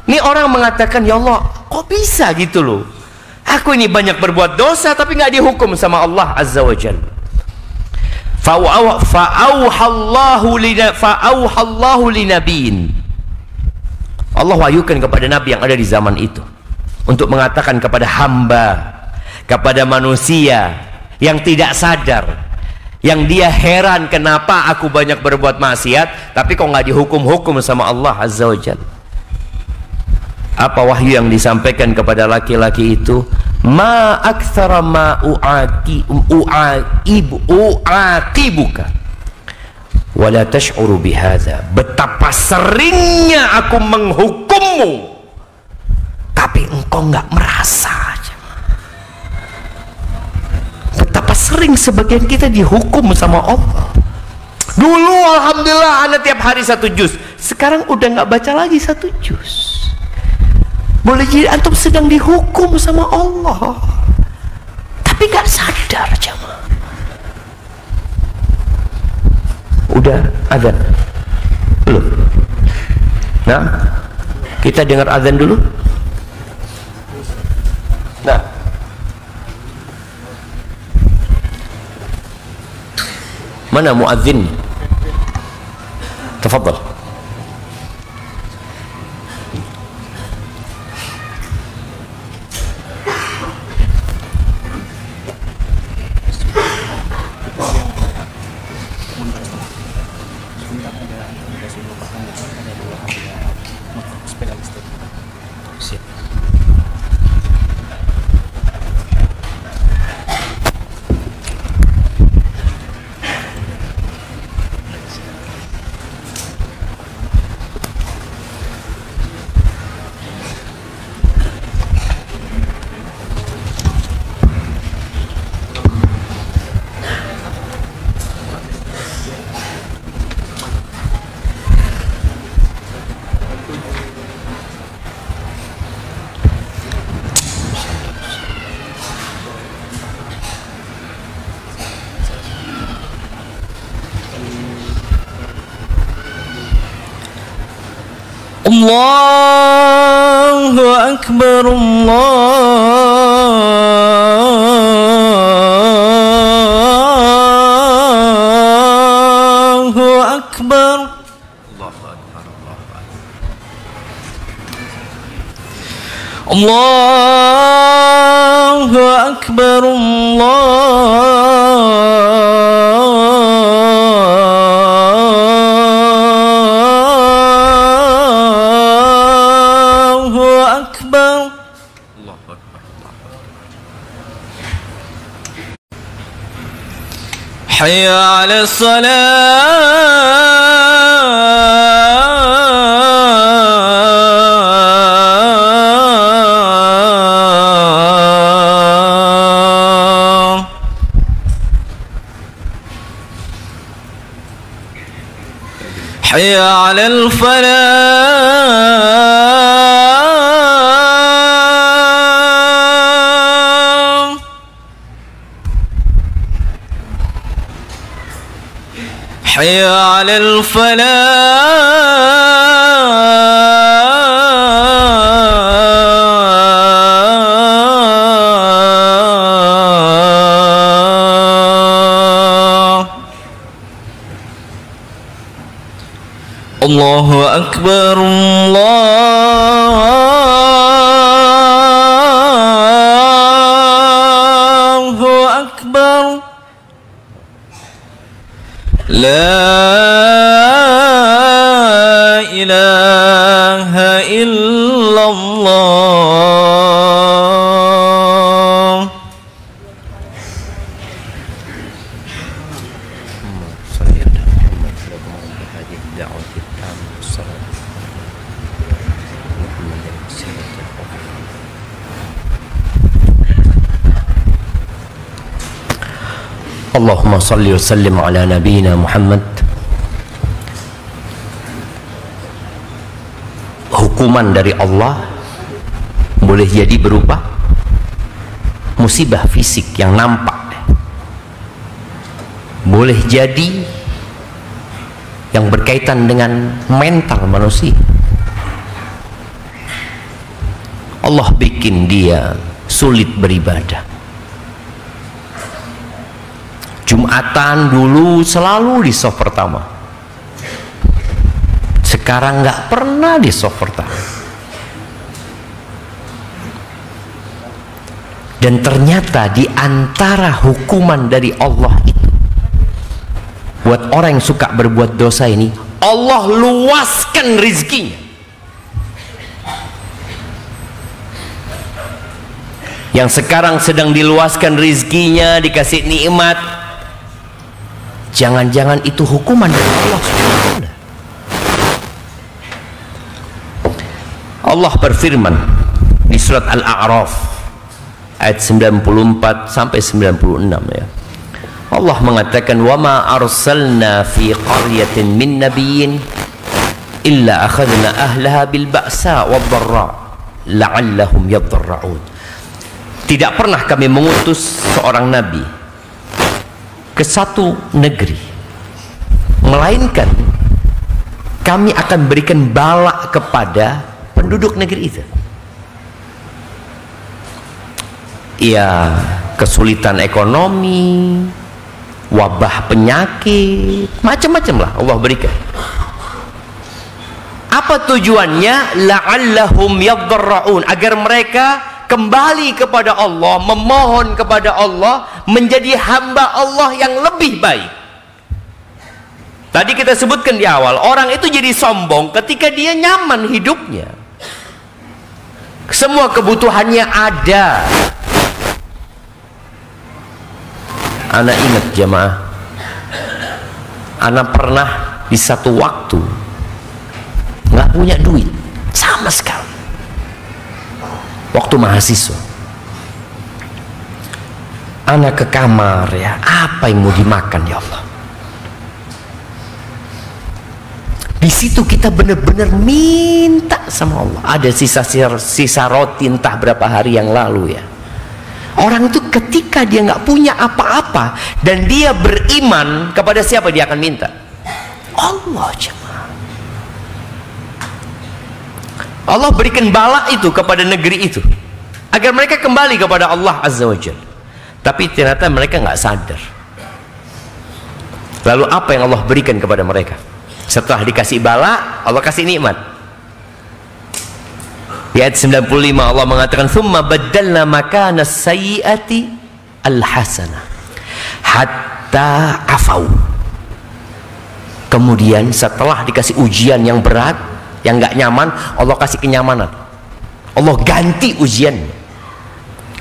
S2: Ini orang mengatakan, ya Allah, kok bisa gitu loh, aku ini banyak berbuat dosa tapi nggak dihukum sama Allah Azza wa Jalla. Fa'auhallahu linabiin, Allah wahyukan kepada nabi yang ada di zaman itu untuk mengatakan kepada hamba, kepada manusia yang tidak sadar, yang dia heran kenapa aku banyak berbuat maksiat tapi kok nggak dihukum-hukum sama Allah Azza wa Jalla. Apa wahyu yang disampaikan kepada laki-laki itu? Ma aktsara ma uaqibuka wa la tash'uru bihadza, betapa seringnya aku menghukummu tapi engkau nggak merasa. Betapa sering sebagian kita dihukum sama Allah. Dulu alhamdulillah anak tiap hari 1 juz, sekarang udah nggak baca lagi 1 juz. Boleh jadi antum sedang dihukum sama Allah tapi nggak sadar jemaah. Udah azan belum? Nah, kita dengar azan dulu. Nah, mana muadzin? Tafadhal. Allahu Akbar, Allahu Akbar, Allahu Akbar, حي على الصلاة حي على الفلاح حي على الفلاح. الله أكبر، الله أكبر. Allah. Allahumma salli wa sallim ala nabiyyina Muhammad. Hukuman dari Allah boleh jadi berupa musibah fisik yang nampak, boleh jadi yang berkaitan dengan mental manusia. Allah bikin dia sulit beribadah. Jumatan dulu selalu di saf pertama, sekarang nggak pernah di saf pertama. Dan ternyata di antara hukuman dari Allah itu buat orang yang suka berbuat dosa ini, Allah luaskan rizkinya. Yang sekarang sedang diluaskan rizkinya, dikasih nikmat, jangan-jangan itu hukuman dari Allah SWT. Allah berfirman di surat Al-A'raf ayat 94 sampai 96 ya. Allah mengatakan, "Wa ma arsalna fi qaryatin min nabiyyin illa akhadna ahlaha bil ba'sa wad dharra la'allahum yadharra'un." Tidak pernah kami mengutus seorang nabi ke satu negeri, melainkan kami akan berikan bala kepada penduduk negeri itu. Ya, kesulitan ekonomi, wabah penyakit, macam-macam lah Allah berikan. Apa tujuannya? La'allahum yadharra'un, agar mereka kembali kepada Allah, memohon kepada Allah, menjadi hamba Allah yang lebih baik. Tadi kita sebutkan di awal, orang itu jadi sombong ketika dia nyaman hidupnya, semua kebutuhannya ada. Ana ingat jemaah, ana pernah di satu waktu nggak punya duit sama sekali. Waktu mahasiswa, anak ke kamar, ya, apa yang mau dimakan ya Allah. Di situ kita benar-benar minta sama Allah. Ada sisa roti entah berapa hari yang lalu ya. Orang itu ketika dia nggak punya apa-apa dan dia beriman, kepada siapa dia akan minta? Allah jemaah. Allah berikan bala itu kepada negeri itu agar mereka kembali kepada Allah Azza wa Jalla. Tapi ternyata mereka nggak sadar. Lalu apa yang Allah berikan kepada mereka? Setelah dikasih bala, Allah kasih nikmat. Di ayat 95 Allah mengatakan, "Tsumma baddalna makana sayyi'ati al-hasanah hatta afau." Kemudian setelah dikasih ujian yang berat, yang nggak nyaman, Allah kasih kenyamanan. Allah ganti ujiannya.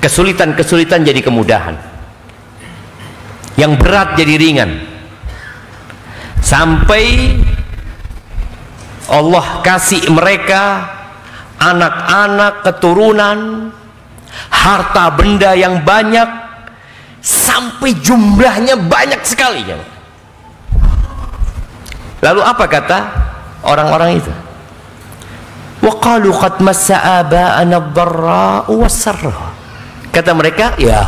S2: Kesulitan-kesulitan jadi kemudahan, yang berat jadi ringan, sampai Allah kasih mereka anak-anak, keturunan, harta benda yang banyak, sampai jumlahnya banyak sekali. Lalu apa kata orang-orang itu? وَقَالُوا قَدْ مَسَّ آبَاءَنَا الضَّرَّاءُ وَالسَّرَّاءُ. Kata mereka, ya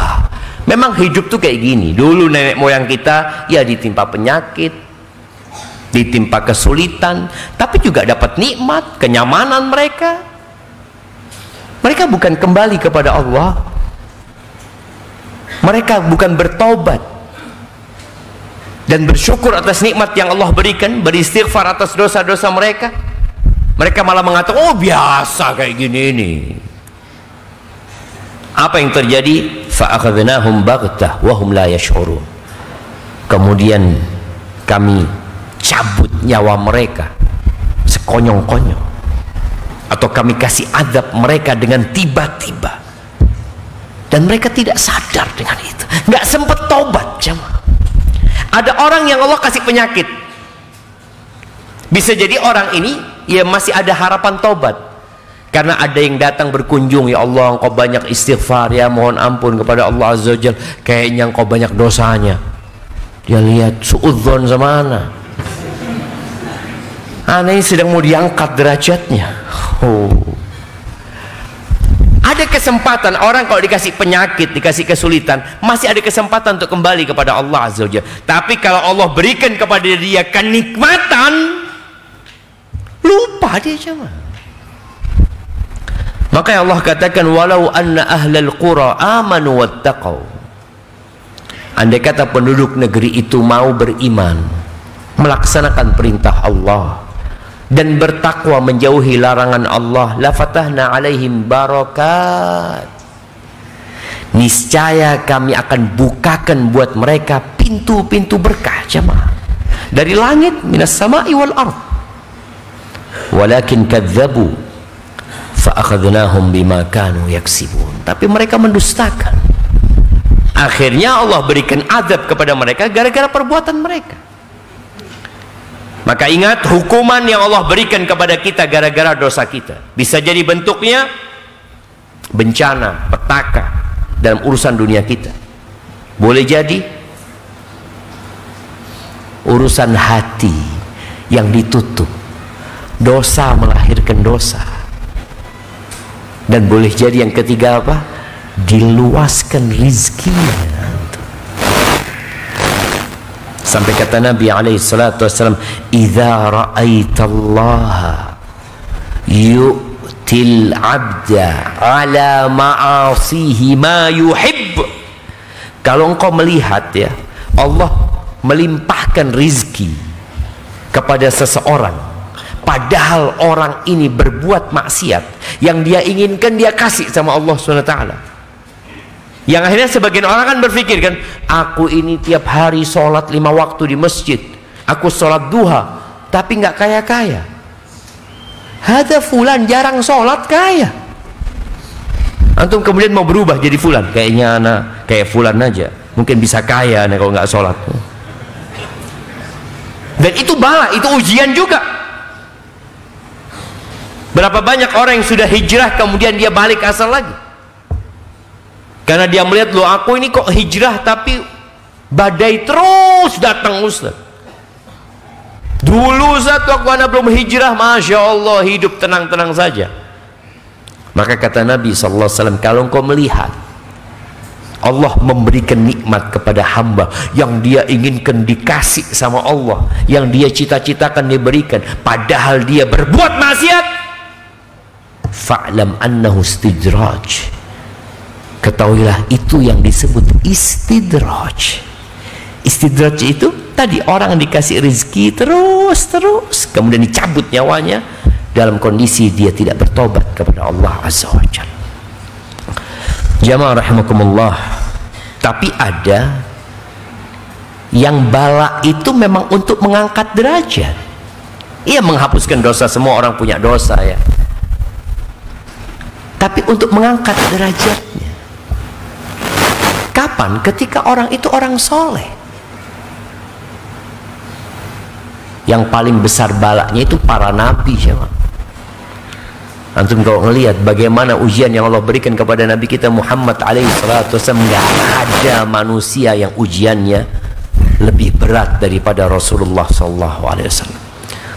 S2: memang hidup tuh kayak gini. Dulu nenek moyang kita ya ditimpa penyakit, ditimpa kesulitan, tapi juga dapat nikmat, kenyamanan mereka. Mereka bukan kembali kepada Allah, mereka bukan bertobat dan bersyukur atas nikmat yang Allah berikan, beristighfar atas dosa-dosa mereka. Mereka malah mengatakan, oh biasa kayak gini ini. Apa yang terjadi? Fa'akhadnahum baghtah wa hum la yash'urun. Kemudian kami cabut nyawa mereka sekonyong-konyong. atau kami kasih azab mereka dengan tiba-tiba, dan mereka tidak sadar dengan itu, nggak sempat tobat. Jemaah, ada orang yang Allah kasih penyakit, bisa jadi orang ini ya masih ada harapan tobat, karena ada yang datang berkunjung, ya Allah engkau banyak istighfar, ya mohon ampun kepada Allah Azza wa Jalla, kayaknya engkau banyak dosanya. Dia lihat suudzon sama ana, ana ini sedang mau diangkat derajatnya. Ada kesempatan orang kalau dikasih penyakit, dikasih kesulitan, masih ada kesempatan untuk kembali kepada Allah Azza wa Jalla. Tapi kalau Allah berikan kepada dia kenikmatan, lupa dia cuma. Maka Allah katakan, walau anna ahlal qura amanu wattaqau. Andai kata penduduk negeri itu mau beriman, melaksanakan perintah Allah dan bertakwa menjauhi larangan Allah, la fatahna alaihim barakat. Niscaya kami akan bukakan buat mereka pintu-pintu berkah, jemaah, dari langit, minas sama'i wal ard. Walakin kadzabu fa akhadnahum bima kanu yaksibun. Tapi mereka mendustakan. Akhirnya Allah berikan azab kepada mereka gara-gara perbuatan mereka. Maka ingat, hukuman yang Allah berikan kepada kita gara-gara dosa kita bisa jadi bentuknya bencana, petaka dalam urusan dunia kita. Boleh jadi urusan hati yang ditutup, dosa melahirkan dosa. Dan boleh jadi yang ketiga apa? Diluaskan rizkinya. Sampai kata Nabi alaihi salatu wassalam, idza ra'aitallaha yu'til 'abda 'ala ma'asihi ma yuhib. Kalau engkau melihat ya, Allah melimpahkan rizki kepada seseorang, padahal orang ini berbuat maksiat, yang dia inginkan dia kasih sama Allah SWT. Yang akhirnya sebagian orang kan berpikir kan, aku ini tiap hari sholat 5 waktu di masjid, aku sholat duha, tapi nggak kaya-kaya. Hada fulan jarang sholat kaya. Antum kemudian mau berubah jadi fulan, kayaknya anak kayak fulan aja, mungkin bisa kaya anak kalau nggak sholat. Dan itu bala, itu ujian juga. Berapa banyak orang yang sudah hijrah kemudian dia balik asal lagi, karena dia melihat, loh aku ini kok hijrah tapi badai terus datang Ustaz. Dulu Ustaz waktu anak belum hijrah, Masya Allah hidup tenang-tenang saja. Maka kata Nabi SAW, kalau engkau melihat Allah memberikan nikmat kepada hamba yang dia inginkan dikasih sama Allah, yang dia cita-citakan diberikan, padahal dia berbuat maksiat, fa'lam annahu istidraj. Ketahuilah itu yang disebut istidraj. Istidraj itu tadi orang yang dikasih rezeki terus kemudian dicabut nyawanya dalam kondisi dia tidak bertobat kepada Allah Azza wa Jalla. Jamaah rahimakumullah. Tapi ada yang bala itu memang untuk mengangkat derajat. Ia menghapuskan dosa, semua orang punya dosa ya, tapi untuk mengangkat derajatnya. Kapan? Ketika orang itu orang soleh. Yang paling besar balaknya itu para nabi, jemaah. Antum kalau ngelihat bagaimana ujian yang Allah berikan kepada Nabi kita Muhammad alaihi salatu wasallam, nggak ada manusia yang ujiannya lebih berat daripada Rasulullah sallallahu alaihi wasallam.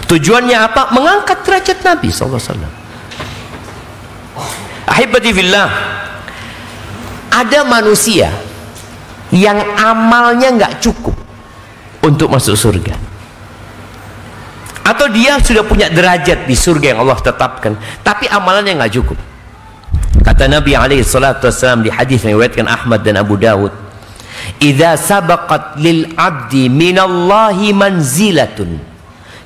S2: Tujuannya apa? Mengangkat derajat Nabi sallallahu alaihi wasallam. Ahibati fillah, ada manusia yang amalnya nggak cukup untuk masuk surga, atau dia sudah punya derajat di surga yang Allah tetapkan, tapi amalannya nggak cukup. Kata Nabi alaihi salatu wassalam di hadis yang diriwayatkan Ahmad dan Abu Dawud, idza sabaqat lil abdi minallahi manzilatun,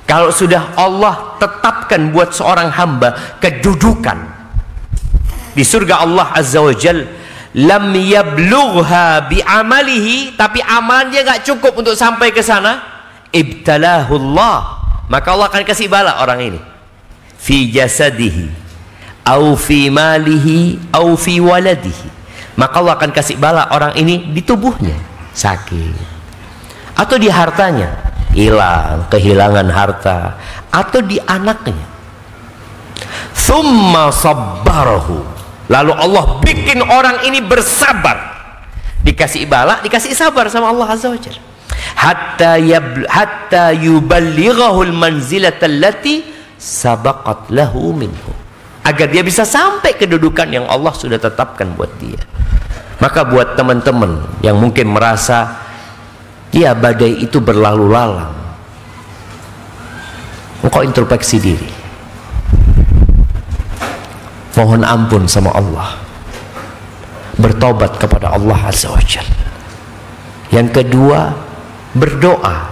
S2: kalau sudah Allah tetapkan buat seorang hamba kedudukan di surga Allah Azza wa Jalla, lam yablugha bi amalihi, tapi amalannya nggak cukup untuk sampai ke sana, ibtalahullah, maka Allah akan kasih bala orang ini fi jasadihi au fi malihi au fi waladihi, maka Allah akan kasih bala orang ini di tubuhnya sakit, atau di hartanya hilang, kehilangan harta, atau di anaknya. Thumma sabbarahu, lalu Allah bikin orang ini bersabar, dikasih bala, dikasih sabar sama Allah Azza wa Jalla, hatta yuballighahu al-manzilata allati sabaqat lahu minhu, agar dia bisa sampai kedudukan yang Allah sudah tetapkan buat dia. Maka buat teman-teman yang mungkin merasa ya badai itu berlalu lalang, engkau introspeksi diri, mohon ampun sama Allah, bertobat kepada Allah Azza wa Jalla. Yang kedua, berdoa.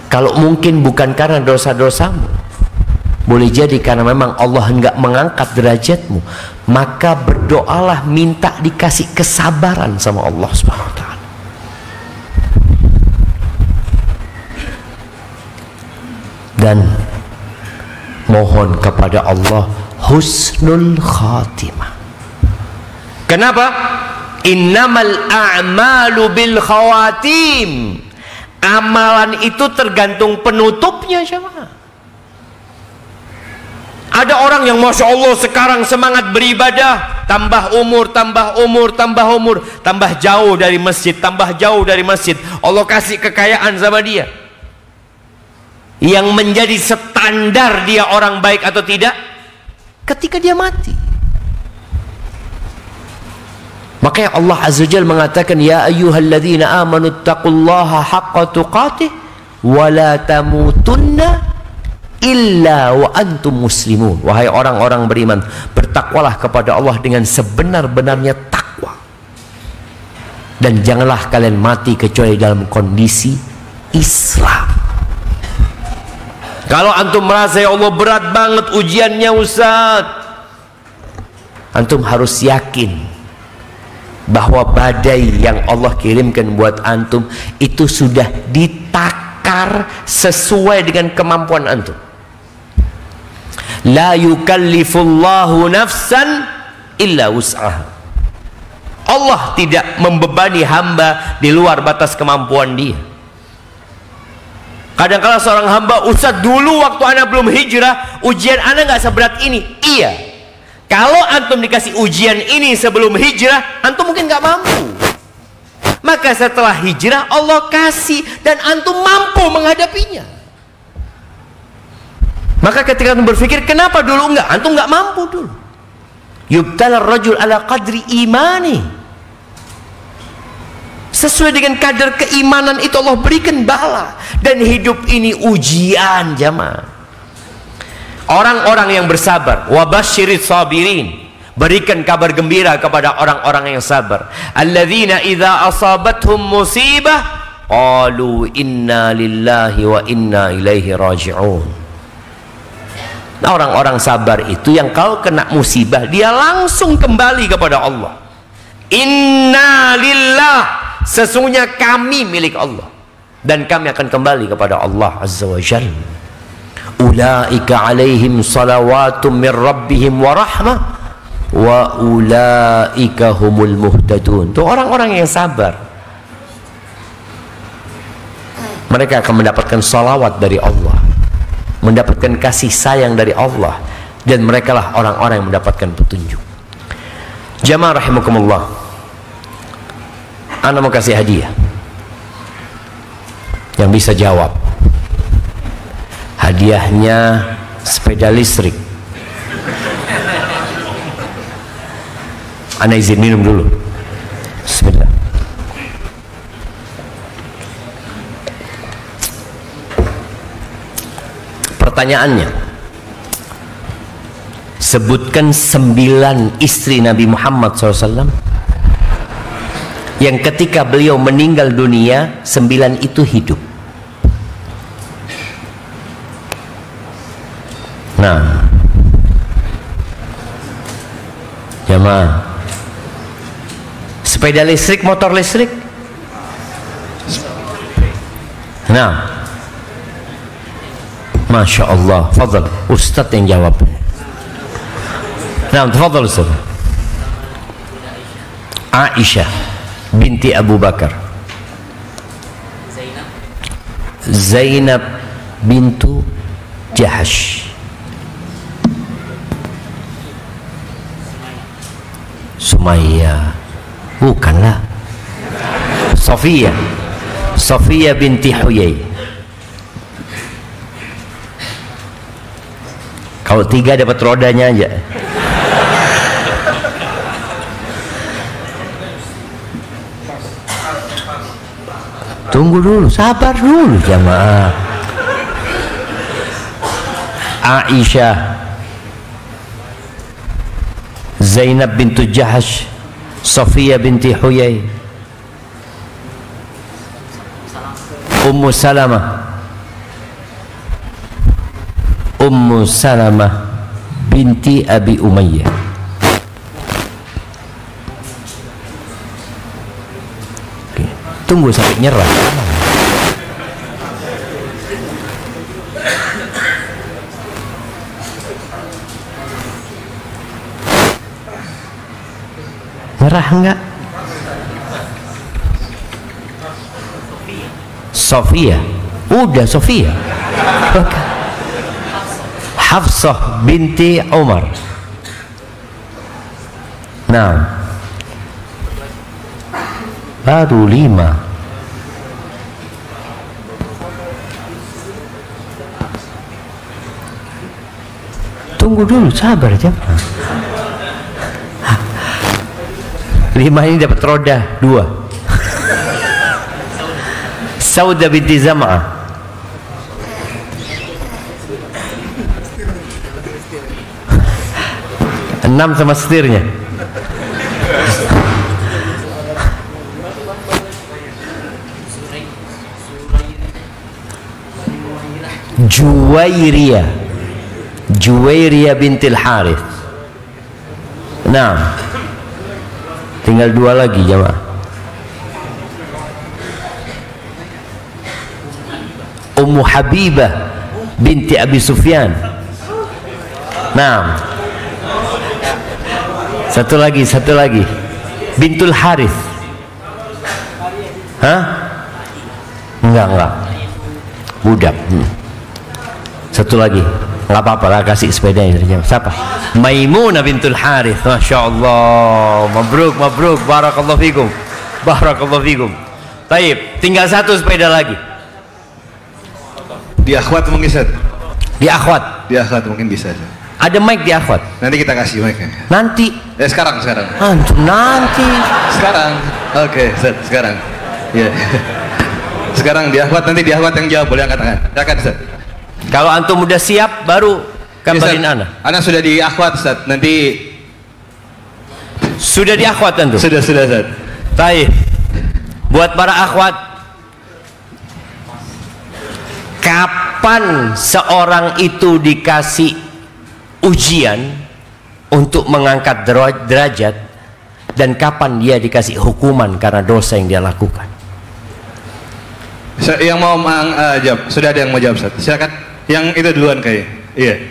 S2: Kalau mungkin bukan karena dosa-dosamu, boleh jadi karena memang Allah enggak mengangkat derajatmu, maka berdoalah, minta dikasih kesabaran sama Allah Subhanahu wa taala. Dan mohon kepada Allah husnul khatimah. Kenapa? Innamal a'malu bil khawatim. Amalan itu tergantung penutupnya, jemaah. Ada orang yang Masya Allah sekarang semangat beribadah, tambah umur, tambah umur, tambah umur, tambah jauh dari masjid, tambah jauh dari masjid. Allah kasih kekayaan sama dia, yang menjadi standar dia orang baik atau tidak ketika dia mati. Makanya Allah Azza wa Jalla mengatakan, ya ayyuhalladzina amanu taqullaha haqqa tuqatih wa la tamutunna illa wa antum muslimun. Wahai orang-orang beriman, bertakwalah kepada Allah dengan sebenar-benarnya takwa, dan janganlah kalian mati kecuali dalam kondisi Islam. Kalau antum merasa ya Allah berat banget ujiannya Ustaz, antum harus yakin bahwa badai yang Allah kirimkan buat antum itu sudah ditakar sesuai dengan kemampuan antum. La yukallifullahu nafsan illa wus'aha. Allah tidak membebani hamba di luar batas kemampuan dia. Kadang-kadang seorang hamba, Ustaz dulu waktu anak belum hijrah ujian anak nggak seberat ini. Iya, kalau antum dikasih ujian ini sebelum hijrah, antum mungkin nggak mampu. Maka setelah hijrah Allah kasih dan antum mampu menghadapinya. Maka ketika antum berpikir kenapa dulu enggak, antum nggak mampu dulu. Yubtala rajul ala qadri imani. Sesuai dengan kadar keimanan itu Allah berikan bala. Dan hidup ini ujian, jamaah. Orang-orang yang bersabar, wabasyiris sabirin, berikan kabar gembira kepada orang-orang yang sabar. Alladzina idza asabathum musibah qalu inna lillahi wa inna ilaihi raji'un. Nah, orang-orang sabar itu yang kalau kena musibah dia langsung kembali kepada Allah. Inna lillah, sesungguhnya kami milik Allah dan kami akan kembali kepada Allah Azza wa Jalla. Ulaika alaihim salawatum min rabbihim wa rahmah wa ulaika humul muhtadun. Itu orang-orang yang sabar, mereka akan mendapatkan salawat dari Allah, mendapatkan kasih sayang dari Allah, dan mereka lah orang-orang yang mendapatkan petunjuk. Jamaah rahimakumullah, ana mau kasih hadiah yang bisa jawab. Hadiahnya sepeda listrik. Ana izin minum dulu. Bismillah. Pertanyaannya, sebutkan 9 istri Nabi Muhammad SAW yang ketika beliau meninggal dunia 9 itu hidup. Nah, jamaah, sepeda listrik, motor listrik. Nah, Masya Allah, fadl, Ustadz yang jawab. Nah, tafadhal Ustaz. Aisyah binti Abu Bakar. Zainab bintu Jahash. Sumayyah. Bukanlah. Safiyah binti Huyai. Kalau 3 dapat rodanya aja. Tunggu dulu, sabar dulu jamaah. Aisyah, Zainab bintu Jahash, Safiyah binti Huyai, Ummu Salamah binti Abi Umayyah. Tunggu sampai nyerah. Nyerah enggak? Safiyah. Udah Safiyah. Hafsah binti Umar. Nah, baru 5. Tunggu dulu, sabar aja. 5 ini dapat roda 2. Saudah binti Zam'ah. 6 sama setirnya. Juwairiyah bintil Harith. Nah, tinggal 2 lagi jemaah. Ummu Habibah binti Abi Sufyan. Nah, satu lagi bintul Harith. Hah? Enggak budak. Satu lagi, nggak apa-apa lah, kasih sepedanya. Siapa? Maimunah bintul Harith. Masya Allah, mabruk, barakallahu fikum. Taib, tinggal 1 sepeda lagi.
S3: Di akhwat mungkin Ustaz.
S2: Di akhwat
S3: mungkin bisa.
S2: Ada mic di akhwat.
S3: Nanti kita kasih mic-nya.
S2: Nanti.
S3: Sekarang.
S2: Antum nanti.
S3: Sekarang. Oke, Ustaz, sekarang. Iya. Sekarang di akhwat, nanti di akhwat yang jawab, boleh angkat tangan. Silakan Ustaz. Kalau
S2: antum udah siap baru kabarin ana.
S3: Ana sudah di akhwat Ustaz. Nanti
S2: sudah di akhwat antum?
S3: Sudah Ustaz.
S2: Baik. Buat para akhwat, kapan seorang itu dikasih ujian untuk mengangkat derajat dan kapan dia dikasih hukuman karena dosa yang dia lakukan?
S3: Yang mau jawab, sudah ada yang mau jawab Ustaz. Silakan. Yang itu duluan kayak. Iya.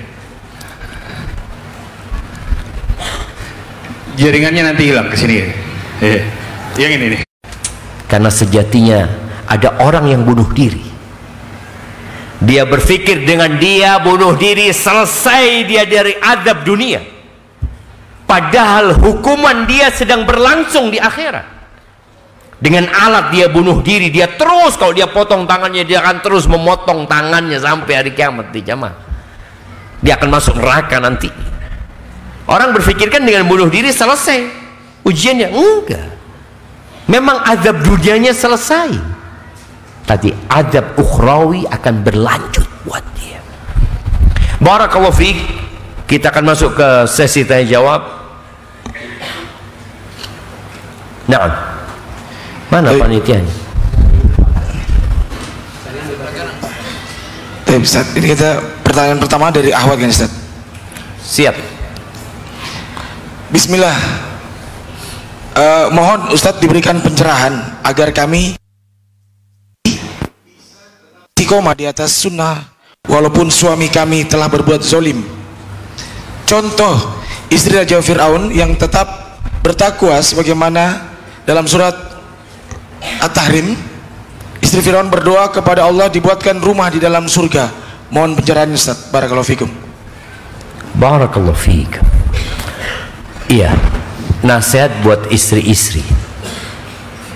S3: Jaringannya nanti hilang ke sini. Iya. Yang ini nih.
S2: Karena sejatinya ada orang yang bunuh diri. Dia berpikir dengan dia bunuh diri selesai dia dari azab dunia. Padahal hukuman dia sedang berlangsung di akhirat. Dengan alat dia bunuh diri, dia terus, kalau dia potong tangannya, dia akan terus memotong tangannya sampai hari kiamat di jamaah. Dia akan masuk neraka nanti. Orang berpikirkan dengan bunuh diri selesai ujiannya. Enggak. Memang azab dunianya selesai, tapi azab ukhrawi akan berlanjut buat dia. Barakallahu fiik. Kita akan masuk ke sesi tanya jawab. Nah, mana panitianya?
S4: Ustaz, ini kita pertanyaan pertama dari akhwat kan Ustaz?
S2: Siap.
S4: Bismillah. Mohon Ustaz diberikan pencerahan agar kami istiqomah di atas sunnah walaupun suami kami telah berbuat zolim. contoh istri Raja Fir'aun yang tetap bertakwa sebagaimana dalam surat At-Tahrim, istri Fir'aun berdoa kepada Allah dibuatkan rumah di dalam surga. Mohon pencerahan Ustaz. Barakallahu fikum.
S2: Barakallahu fiik. Iya, nasihat buat istri-istri.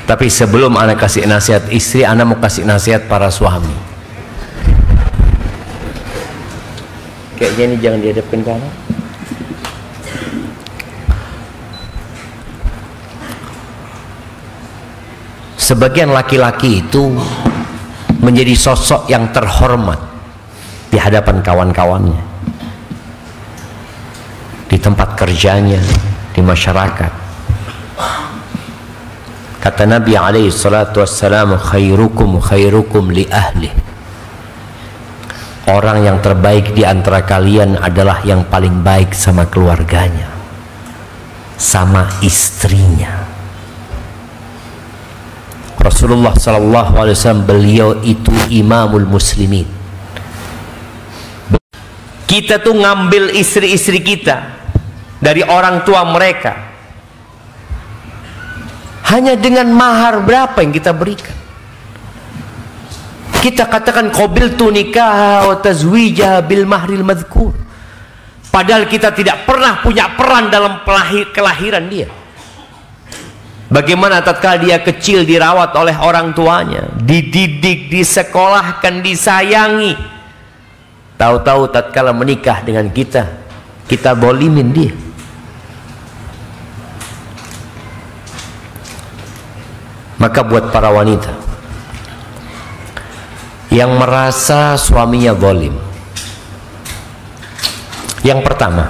S2: Tapi sebelum anak kasih nasihat istri, anak mau kasih nasihat para suami. Kayaknya ini jangan dihadapkan ke anak. Sebagian laki-laki itu menjadi sosok yang terhormat di hadapan kawan-kawannya, di tempat kerjanya, di masyarakat. Kata Nabi alaihi salatu wassalam, khairukum khairukum li ahli. Orang yang terbaik di antara kalian adalah yang paling baik sama keluarganya, sama istrinya. Rasulullah sallallahu alaihi wasallam, beliau itu imamul muslimin. Kita tuh ngambil istri-istri kita dari orang tua mereka hanya dengan mahar berapa yang kita berikan. Kita katakan qabiltu nikah wa tazwijah bil mahril madhkur, padahal kita tidak pernah punya peran dalam kelahiran dia. Bagaimana tatkala dia kecil dirawat oleh orang tuanya, dididik, disekolahkan, disayangi. Tahu-tahu tatkala menikah dengan kita, kita bolimin dia. Maka buat para wanita yang merasa suaminya zalim, yang pertama,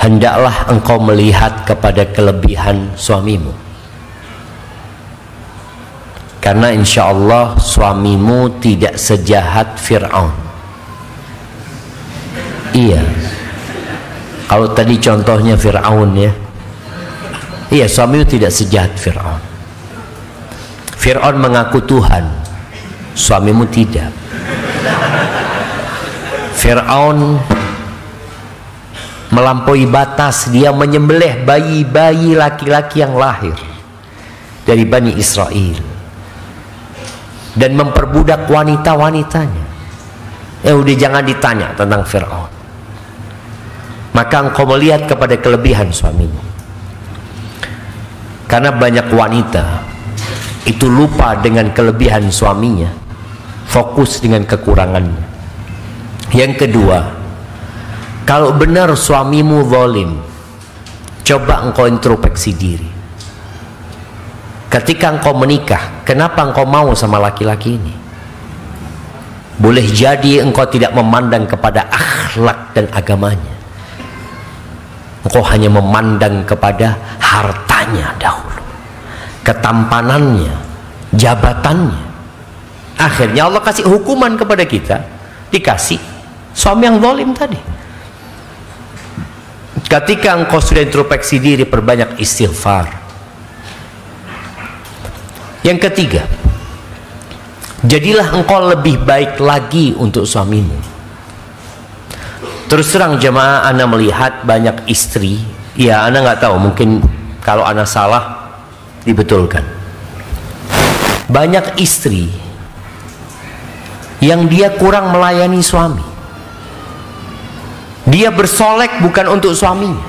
S2: hendaklah engkau melihat kepada kelebihan suamimu, karena insya Allah suamimu tidak sejahat Fir'aun. Iya, kalau tadi contohnya Fir'aun ya, iya, suamimu tidak sejahat Fir'aun. Fir'aun mengaku Tuhan, suamimu tidak. Fir'aun melampaui batas, dia menyembelih bayi-bayi laki-laki yang lahir dari Bani Israel dan memperbudak wanita-wanitanya. Udah jangan ditanya tentang Fir'aun. Maka engkau melihat kepada kelebihan suamimu, karena banyak wanita itu lupa dengan kelebihan suaminya, fokus dengan kekurangannya. Yang kedua, kalau benar suamimu zalim, coba engkau introspeksi diri. Ketika engkau menikah, kenapa engkau mau sama laki-laki ini? Boleh jadi engkau tidak memandang kepada akhlak dan agamanya. Engkau hanya memandang kepada hartanya dahulu, ketampanannya, jabatannya. Akhirnya Allah kasih hukuman kepada kita, dikasih suami yang zalim tadi. Ketika engkau sudah introspeksi diri, perbanyak istighfar. Yang ketiga, jadilah engkau lebih baik lagi untuk suamimu. Terus terang jemaah, ana melihat banyak istri, ya ana nggak tahu, mungkin kalau ana salah dibetulkan. Banyak istri yang dia kurang melayani suami. Dia bersolek bukan untuk suaminya.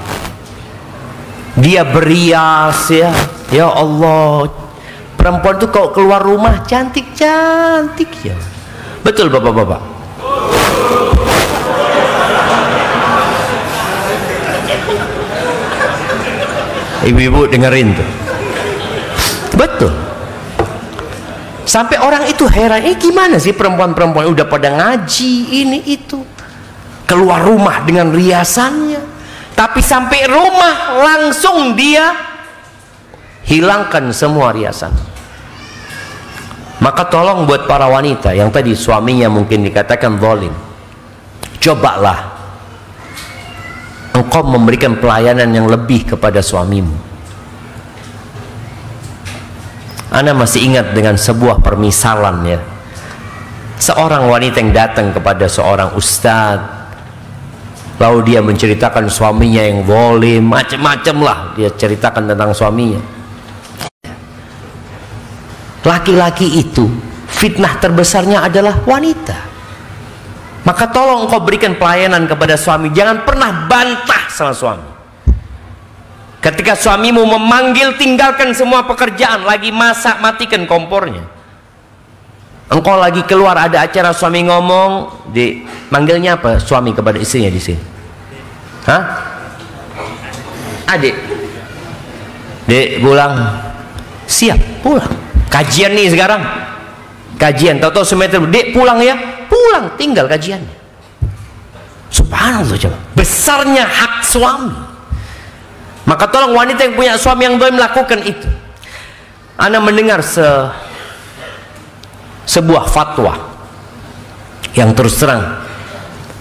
S2: Dia berias ya. Ya Allah, perempuan itu kalau keluar rumah cantik-cantik ya. Betul bapak-bapak? Ibu-ibu dengerin tuh. Betul. Sampai orang itu heran, gimana sih perempuan-perempuan udah pada ngaji ini itu, keluar rumah dengan riasannya, tapi sampai rumah langsung dia hilangkan semua riasan. Maka tolong buat para wanita yang tadi suaminya mungkin dikatakan zalim, cobalah engkau memberikan pelayanan yang lebih kepada suamimu. Ana masih ingat dengan sebuah permisalan ya, seorang wanita yang datang kepada seorang ustadz Lalu dia menceritakan suaminya yang zalim, macam-macam lah dia ceritakan tentang suaminya. Laki-laki itu fitnah terbesarnya adalah wanita. Maka tolong engkau berikan pelayanan kepada suami, jangan pernah bantah sama suami. Ketika suamimu memanggil, tinggalkan semua pekerjaan, lagi masak matikan kompornya. Engkau lagi keluar ada acara, suami ngomong, manggilnya apa suami kepada istrinya di sini? Hah? Adik. Dek pulang. Siap, pulang. Kajian nih sekarang. Kajian, tahu-tahu semeter, dek pulang ya. Pulang, tinggal kajiannya. Subhanallah, coba. Besarnya hak suami. Maka tolong wanita yang punya suami yang zalim lakukan itu. Ana mendengar sebuah fatwa yang terus terang,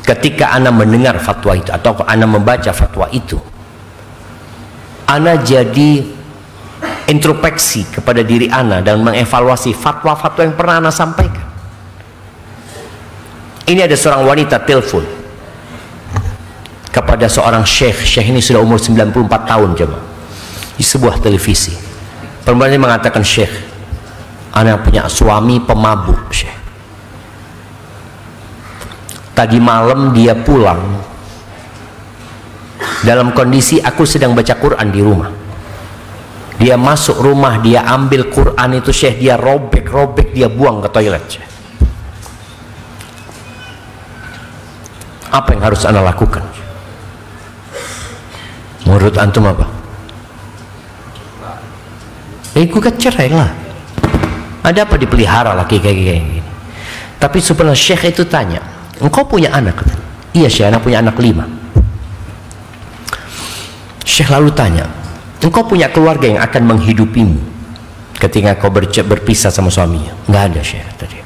S2: ketika ana mendengar fatwa itu atau ana membaca fatwa itu, ana jadi introspeksi kepada diri ana dan mengevaluasi fatwa-fatwa yang pernah ana sampaikan. Ini ada seorang wanita telepon kepada seorang syekh. Syekh ini sudah umur 94 tahun coba, di sebuah televisi. Perempuan ini mengatakan, syekh, ana punya suami pemabuk, syekh. Tadi malam dia pulang dalam kondisi aku sedang baca Quran di rumah. Dia masuk rumah, dia ambil Quran itu, syekh, dia robek-robek, dia buang ke toilet, syekh. Apa yang harus ana lakukan? Menurut antum apa? Gugat cerai lah. Ada apa dipelihara laki kayak gini? Tapi sebenarnya syekh itu tanya, engkau punya anak? Iya syekh, anak punya anak 5. Syekh lalu tanya, engkau punya keluarga yang akan menghidupimu ketika kau berpisah sama suaminya? Nggak ada syekh tadi.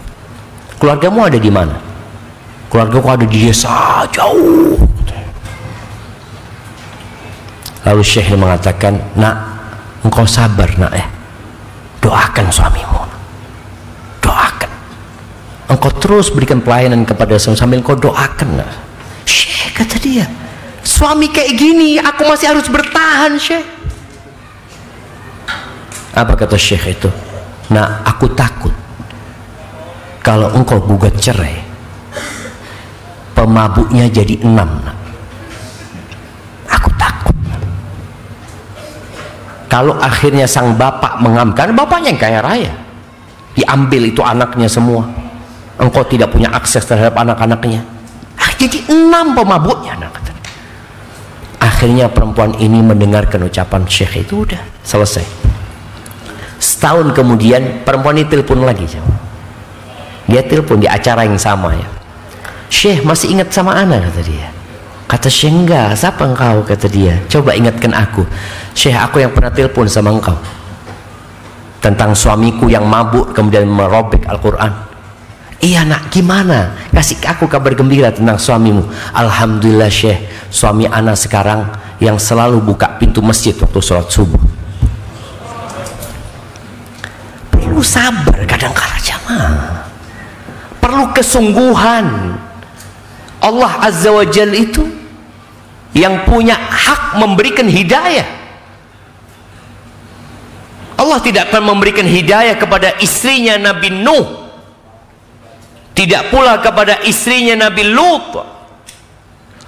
S2: Keluargamu ada di mana? Keluarga kau ada di desa jauh. Lalu syekh mengatakan, nak, engkau sabar nak ya. Doakan suamimu, doakan. Engkau terus berikan pelayanan kepada suami sambil engkau doakan. Nah, syekh kata dia, suami kayak gini aku masih harus bertahan, syekh. Apa kata syekh itu? Nah, aku takut kalau engkau gugat cerai, pemabuknya jadi 6. Nah, aku takut. Kalau akhirnya sang bapak mengamkan, bapaknya yang kaya raya, diambil itu anaknya semua, engkau tidak punya akses terhadap anak-anaknya, jadi 6 pemabuknya. Akhirnya perempuan ini mendengarkan ucapan syekh itu, udah selesai. Setahun kemudian perempuan ini telepon lagi, dia telepon di acara yang sama ya. Syekh masih ingat sama ana, kata dia. Kata syekh, enggak. Siapa engkau? Kata dia. Coba ingatkan aku. Syekh, aku yang pernah telepon sama engkau tentang suamiku yang mabuk kemudian merobek Al-Quran. Iya nak, gimana? Kasih aku kabar gembira tentang suamimu. Alhamdulillah syekh, suami ana sekarang yang selalu buka pintu masjid waktu sholat subuh. Perlu sabar kadang-kala jamaah, perlu kesungguhan. Allah Azza wa Jalla itu yang punya hak memberikan hidayah. Allah tidak akan memberikan hidayah kepada istrinya Nabi Nuh, tidak pula kepada istrinya Nabi Lut,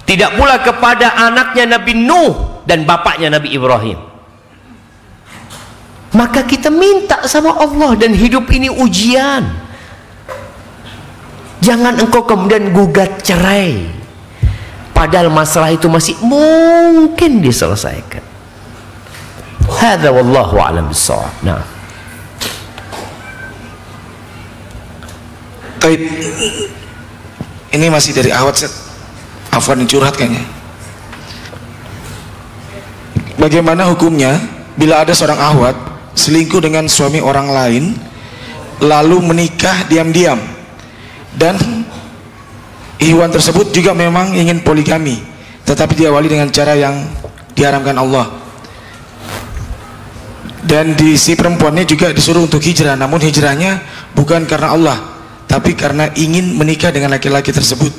S2: tidak pula kepada anaknya Nabi Nuh dan bapaknya Nabi Ibrahim. Maka kita minta sama Allah, dan hidup ini ujian. Jangan engkau kemudian gugat cerai padahal masalah itu masih mungkin diselesaikan. Hadza wallahu a'lam bissawab. Nah,
S4: Taib, ini masih dari awat set. Afwan curhat kayaknya. Bagaimana hukumnya bila ada seorang ahwat selingkuh dengan suami orang lain lalu menikah diam-diam, dan ihwan tersebut juga memang ingin poligami tetapi diawali dengan cara yang diharamkan Allah, dan si perempuannya juga disuruh untuk hijrah, namun hijrahnya bukan karena Allah tapi karena ingin menikah dengan laki-laki tersebut.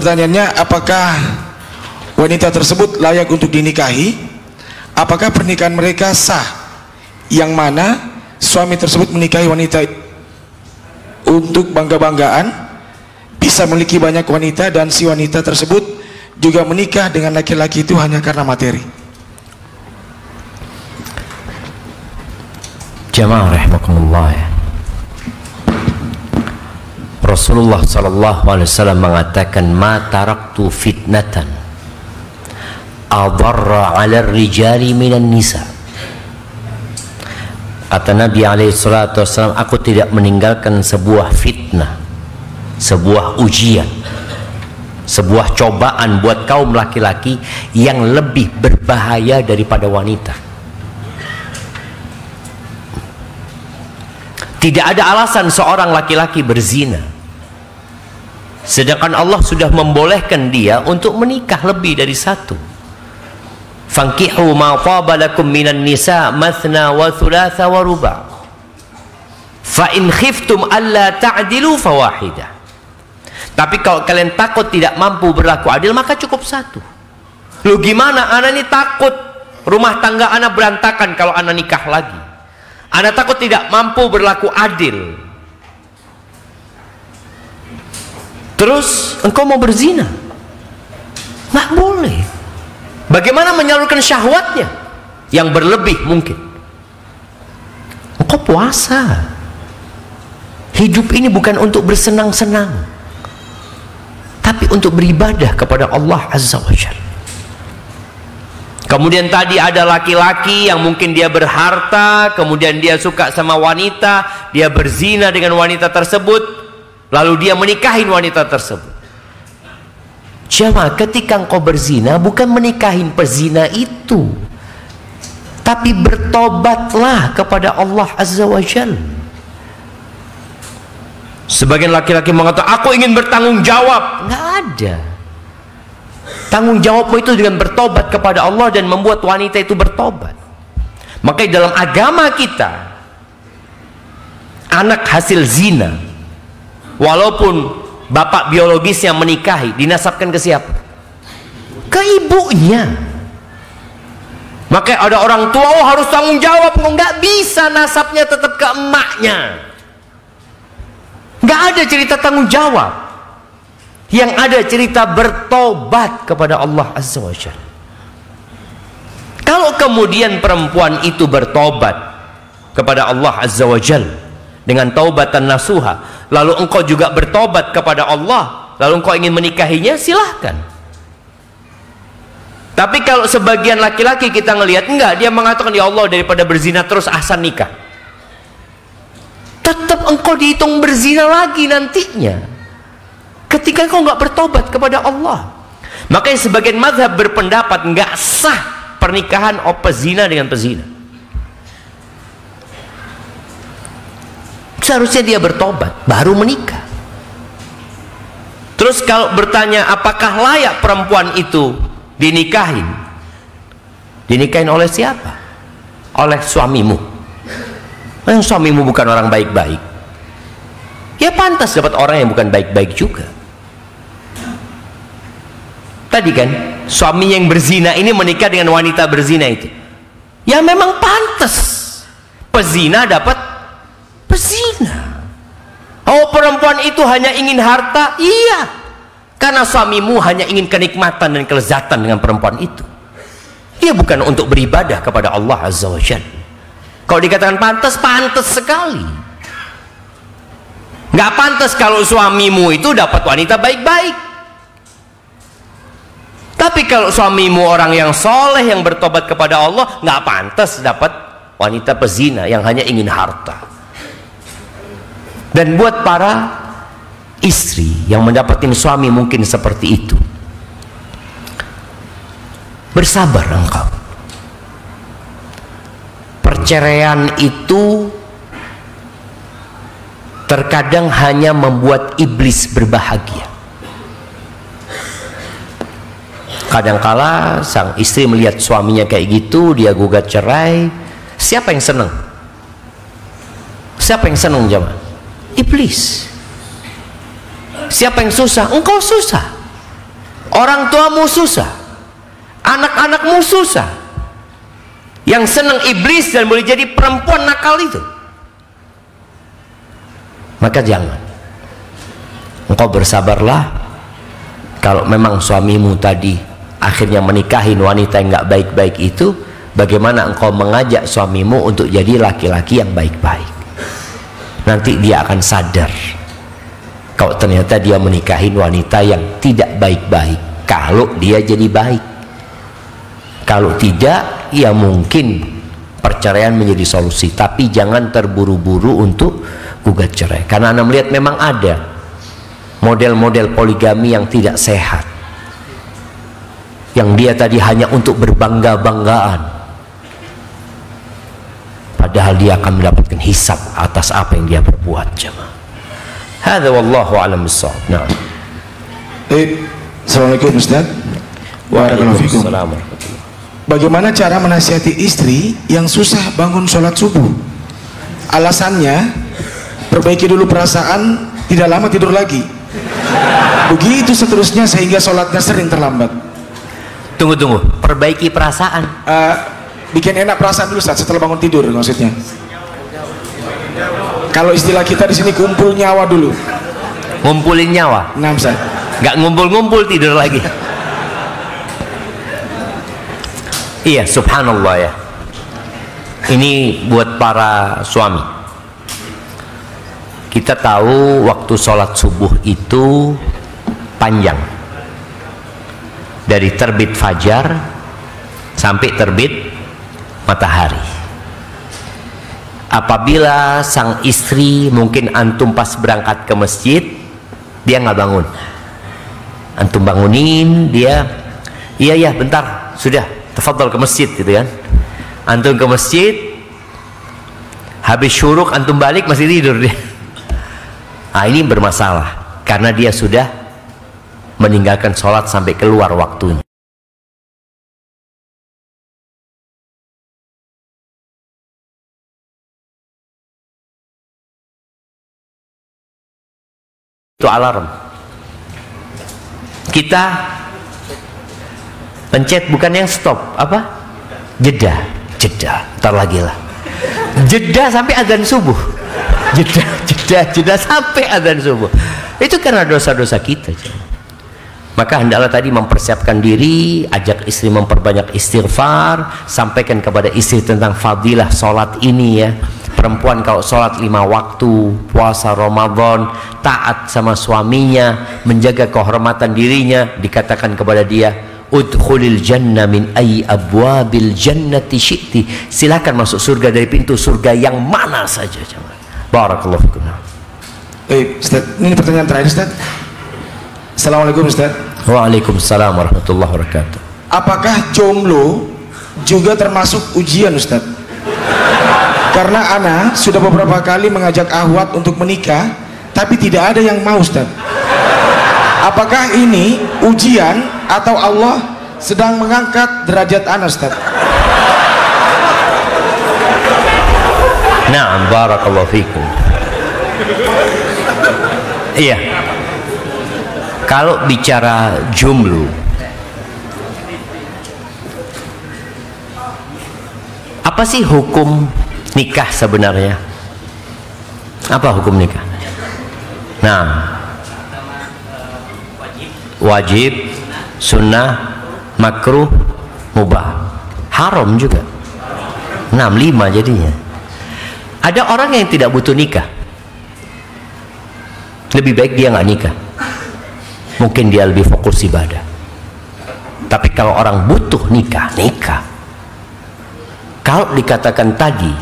S4: pertanyaannya, apakah wanita tersebut layak untuk dinikahi? Apakah pernikahan mereka sah? Yang mana suami tersebut menikahi wanita untuk bangga-banggaan, bisa memiliki banyak wanita, dan si wanita tersebut juga menikah dengan laki-laki itu hanya karena materi.
S2: Jamaah rahimakumullah ya. Rasulullah sallallahu alaihi wasallam mengatakan, "Ma taraktu fitnatan adarra 'ala ar-rijali minan nisa." Kata Nabi alaihi salatu wasallam, aku tidak meninggalkan sebuah fitnah, sebuah ujian, sebuah cobaan buat kaum laki-laki yang lebih berbahaya daripada wanita. Tidak ada alasan seorang laki-laki berzina, sedangkan Allah sudah membolehkan dia untuk menikah lebih dari satu. Fankihu ma taba lakum minan nisa mathna wa thulatha wa ruba'. Fa in khiftum alla ta'dilu fawahidah. Tapi kalau kalian takut tidak mampu berlaku adil, maka cukup satu. Lu gimana? Anak ini takut rumah tangga anak berantakan kalau anak nikah lagi. Anak takut tidak mampu berlaku adil. Terus engkau mau berzina? Nggak boleh. Bagaimana menyalurkan syahwatnya yang berlebih mungkin? Engkau puasa. Hidup ini bukan untuk bersenang-senang, tapi untuk beribadah kepada Allah Azza wa Jalla. Kemudian tadi ada laki-laki yang mungkin dia berharta, kemudian dia suka sama wanita, dia berzina dengan wanita tersebut, lalu dia menikahin wanita tersebut. Jamaah, ketika engkau berzina, bukan menikahin pezina itu, tapi bertobatlah kepada Allah Azza wa Jalla. Sebagian laki-laki mengatakan, aku ingin bertanggung jawab. Nggak ada. Tanggung jawabmu itu dengan bertobat kepada Allah dan membuat wanita itu bertobat. Makanya dalam agama kita, anak hasil zina, walaupun bapak biologisnya menikahi, dinasabkan ke siapa? Ke ibunya. Makanya ada orang tua, oh harus tanggung jawab. Nggak bisa, nasabnya tetap ke emaknya. Nggak ada cerita tanggung jawab. Yang ada cerita bertobat kepada Allah Azza wa Jalla. Kalau kemudian perempuan itu bertobat kepada Allah Azza wa Jalla dengan taubatan nasuha, lalu engkau juga bertobat kepada Allah, lalu engkau ingin menikahinya, silahkan. Tapi kalau sebagian laki-laki kita ngelihat, enggak, dia mengatakan, ya Allah, daripada berzina terus ahsan nikah, tetap engkau dihitung berzina lagi nantinya ketika engkau nggak bertobat kepada Allah. Makanya sebagian mazhab berpendapat nggak sah pernikahan pezina dengan pezina. Seharusnya dia bertobat baru menikah. Terus kalau bertanya apakah layak perempuan itu dinikahin? Dinikahin oleh siapa? Oleh suamimu. Yang suamimu bukan orang baik-baik, ya pantas dapat orang yang bukan baik-baik juga. Tadi kan suami yang berzina ini menikah dengan wanita berzina itu, ya memang pantas pezina dapat pezina. Oh, perempuan itu hanya ingin harta? Iya, karena suamimu hanya ingin kenikmatan dan kelezatan dengan perempuan itu. Dia bukan untuk beribadah kepada Allah Azza wa Jalla. Kalau dikatakan pantas, pantas sekali. Nggak pantas kalau suamimu itu dapat wanita baik-baik. Tapi kalau suamimu orang yang soleh, yang bertobat kepada Allah, nggak pantas dapat wanita pezina yang hanya ingin harta. Dan buat para istri yang mendapatkan suami mungkin seperti itu, bersabar engkau. Perceraian itu terkadang hanya membuat iblis berbahagia. Kadangkala sang istri melihat suaminya kayak gitu, dia gugat cerai, siapa yang senang? Siapa yang senang jemaah? Iblis. Siapa yang susah? Engkau susah. Orang tuamu susah, anak-anakmu susah, yang senang iblis dan boleh jadi perempuan nakal itu. Maka jangan. Engkau bersabarlah. Kalau memang suamimu tadi akhirnya menikahin wanita yang nggak baik-baik itu, bagaimana engkau mengajak suamimu untuk jadi laki-laki yang baik-baik? Nanti dia akan sadar kalau ternyata dia menikahin wanita yang tidak baik-baik. Kalau dia jadi baik, kalau tidak, ya mungkin perceraian menjadi solusi. Tapi jangan terburu-buru untuk gugat cerai, karena Anda melihat memang ada model-model poligami yang tidak sehat, yang dia tadi hanya untuk berbangga-banggaan, padahal dia akan mendapatkan hisab atas apa yang dia perbuat. Jemaah, hadza wallahu a'lam bissawab. Nah,
S4: Assalamualaikum Ustaz.
S2: Waalaikumsalam.
S4: Bagaimana cara menasihati istri yang susah bangun sholat subuh? Alasannya, perbaiki dulu perasaan, tidak lama tidur lagi. Begitu seterusnya sehingga sholatnya sering terlambat.
S2: Tunggu, perbaiki perasaan.
S4: Bikin enak perasaan dulu Ustaz, setelah bangun tidur maksudnya. Kalau istilah kita di sini kumpul nyawa dulu.
S2: Ngumpulin nyawa.
S4: Nah, Ustaz.
S2: Nggak ngumpul-ngumpul tidur lagi. Iya, subhanallah ya. Ini buat para suami. Kita tahu waktu sholat subuh itu panjang, dari terbit fajar sampai terbit matahari. Apabila sang istri, mungkin antum pas berangkat ke masjid, dia nggak bangun, antum bangunin dia, iya bentar, sudah tafadhol ke masjid gitu kan. Antum ke masjid, habis syuruk antum balik masih tidur dia. Nah, ini bermasalah karena dia sudah meninggalkan sholat sampai keluar waktunya. Itu alarm. Kita pencet bukan yang stop, apa? Jeda, ntar lagi lah. Jeda sampai azan subuh. Jeda sampai azan subuh. Itu karena dosa-dosa kita. Maka hendaklah tadi mempersiapkan diri, ajak istri memperbanyak istighfar, sampaikan kepada istri tentang fadilah sholat ini ya. Perempuan kalau sholat 5 waktu, puasa Ramadan, taat sama suaminya, menjaga kehormatan dirinya, dikatakan kepada dia, udkhulil jannah min ayyi abwabil jannati syi'ti. Silakan masuk surga dari pintu surga yang mana saja. Barakallahu fikum.
S4: Ustaz, ini pertanyaan terakhir Ustaz. Assalamualaikum Ustaz.
S2: Waalaikumsalam warahmatullahi wabarakatuh.
S4: Apakah jomblo juga termasuk ujian Ustaz? Karena ana sudah beberapa kali mengajak akhwat untuk menikah, tapi tidak ada yang mau Ustaz. Apakah ini ujian atau Allah sedang mengangkat derajat ana Ustaz?
S2: Nah, barakallahu fikum. Iya. Kalau bicara jomblo, apa sih hukum nikah sebenarnya? Apa hukum nikah? Nah, wajib, sunnah, makruh, mubah, haram juga. 5 jadinya. Ada orang yang tidak butuh nikah, lebih baik dia nggak nikah, mungkin dia lebih fokus ibadah. Tapi kalau orang butuh nikah. Kalau dikatakan tadi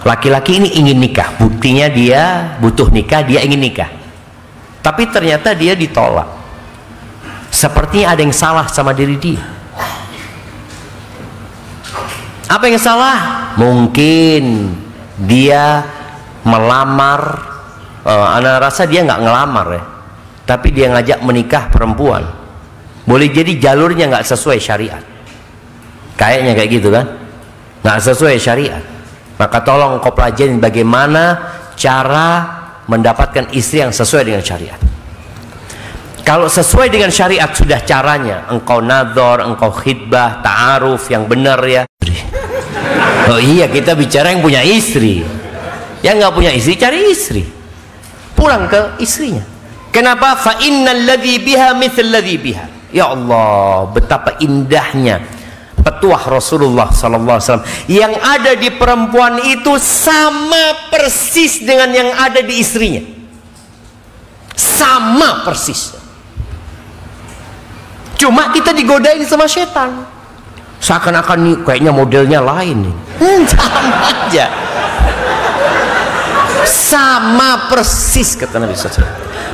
S2: laki-laki ini ingin nikah, buktinya dia butuh nikah, dia ingin nikah, tapi ternyata dia ditolak, sepertinya ada yang salah sama diri dia. Apa yang salah? Mungkin dia melamar, ana rasa dia nggak ngelamar ya, tapi dia ngajak menikah perempuan. Boleh jadi jalurnya nggak sesuai syariat, kayaknya kayak gitu kan, nggak sesuai syariat. Maka tolong kau pelajarin bagaimana cara mendapatkan istri yang sesuai dengan syariat. Kalau sesuai dengan syariat sudah caranya, engkau nadhor, engkau khidbah, ta'aruf yang benar ya. Oh iya, kita bicara yang punya istri. Yang nggak punya istri cari istri, pulang ke istrinya. Kenapa? Fa innal ladzi biha mithl ladzi biha. Ya Allah, betapa indahnya petuah Rasulullah sallallahu alaihi wasallam. Yang ada di perempuan itu sama persis dengan yang ada di istrinya. Sama persis. Cuma kita digodain sama setan. Seakan-akan nih kayaknya modelnya lain nih. Sama aja. Sama persis kata Nabi SAW.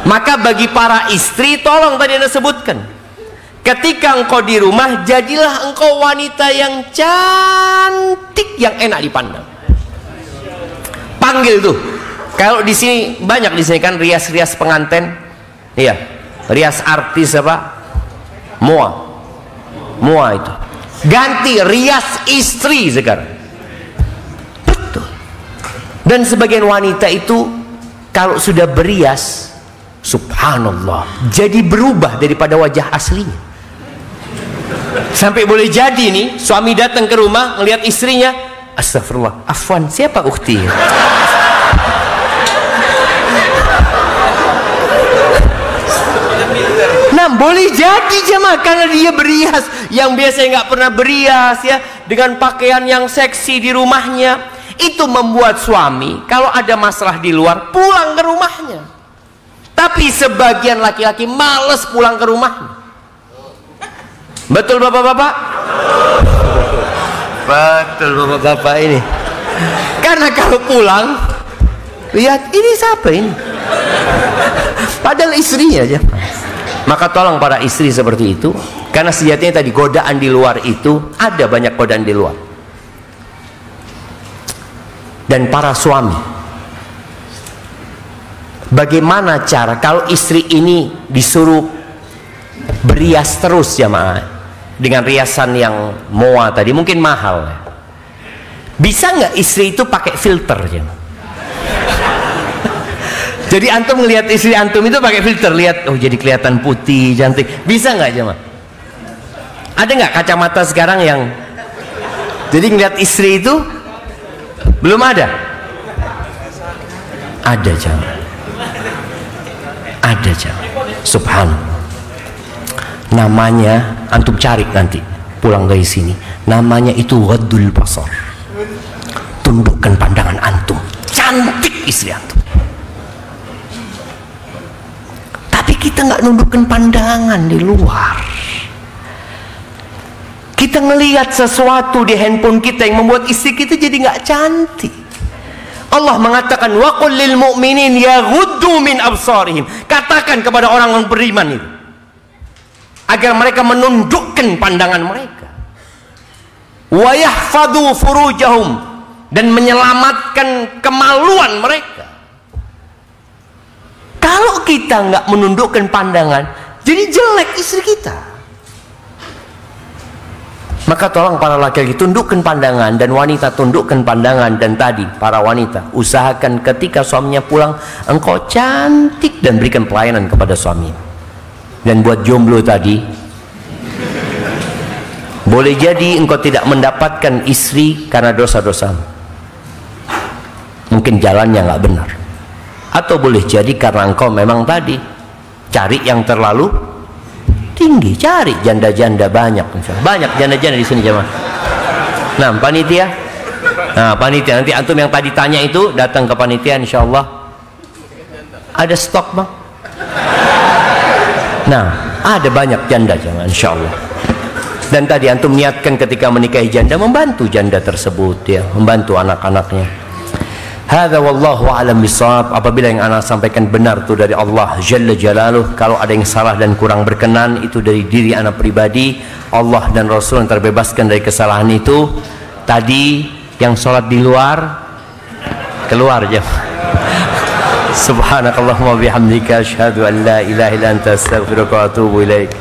S2: Maka bagi para istri, tolong tadi Anda sebutkan, ketika engkau di rumah, jadilah engkau wanita yang cantik, yang enak dipandang. Panggil tuh. Kalau di sini banyak di sini kan rias-rias pengantin, iya, rias artis apa? Mua itu. Ganti rias istri sekarang. Betul. Dan sebagian wanita itu kalau sudah berias, subhanallah, jadi berubah daripada wajah aslinya. Sampai boleh jadi nih suami datang ke rumah ngelihat istrinya, astagfirullah, afwan, siapa ukhti? Nah, boleh jadi jemaah karena dia berias, yang biasanya nggak pernah berias ya, dengan pakaian yang seksi di rumahnya, itu membuat suami kalau ada masalah di luar pulang ke rumahnya. Tapi sebagian laki-laki males pulang ke rumahnya. Betul bapak-bapak? Betul bapak-bapak ini. Karena kalau pulang, lihat ini siapa ini? Padahal istrinya aja. Maka tolong para istri seperti itu, karena sejatinya tadi godaan di luar itu ada banyak godaan di luar. Dan para suami, bagaimana cara kalau istri ini disuruh berias terus jamaah dengan riasan yang moa tadi, mungkin mahal ya. Bisa nggak istri itu pakai filter jamaah? Jadi antum ngelihat istri antum itu pakai filter, lihat, oh jadi kelihatan putih, cantik. Bisa nggak jemaah? Ada nggak kacamata sekarang yang jadi ngelihat istri itu belum ada? Ada jemaah. Ada jemaah. Subhanallah. Namanya antum cari nanti pulang dari sini. Namanya itu ghaddul basar. Tundukkan pandangan antum. Cantik istri antum. Kita nggak nundukkan pandangan di luar. Kita ngelihat sesuatu di handphone kita yang membuat istri kita jadi nggak cantik. Allah mengatakan wa qul lil mu'minin yaghuddu min absarihim. Katakan kepada orang yang beriman itu agar mereka menundukkan pandangan mereka. Wa yahfadhu furujahum, dan menyelamatkan kemaluan mereka. Kalau kita nggak menundukkan pandangan, jadi jelek istri kita. Maka tolong para laki-laki tundukkan pandangan, dan wanita tundukkan pandangan. Dan tadi para wanita usahakan ketika suaminya pulang, engkau cantik dan berikan pelayanan kepada suami. Dan buat jomblo tadi, boleh jadi engkau tidak mendapatkan istri karena dosa-dosa. Mungkin jalannya nggak benar. Atau boleh jadi karena engkau memang tadi cari yang terlalu tinggi, cari janda-janda banyak, banyak janda-janda di sini jemaah. Nah, panitia, panitia nanti antum yang tadi tanya itu datang ke panitia, insyaallah ada stok bang. Nah, ada banyak janda jemaah, insyaallah. Dan tadi antum niatkan ketika menikahi janda membantu janda tersebut ya, membantu anak-anaknya. Hadza wallahu a'lam bishawab. Apabila yang ana sampaikan benar itu dari Allah Jalla Jalaluh, kalau ada yang salah dan kurang berkenan itu dari diri ana pribadi. Allah dan Rasul yang terbebaskan dari kesalahan itu. Tadi yang sholat di luar keluar aja. Subhanakallahumma bihamdika asyhadu an la ilaha illa anta astaghfiruka wa atubu ilaik.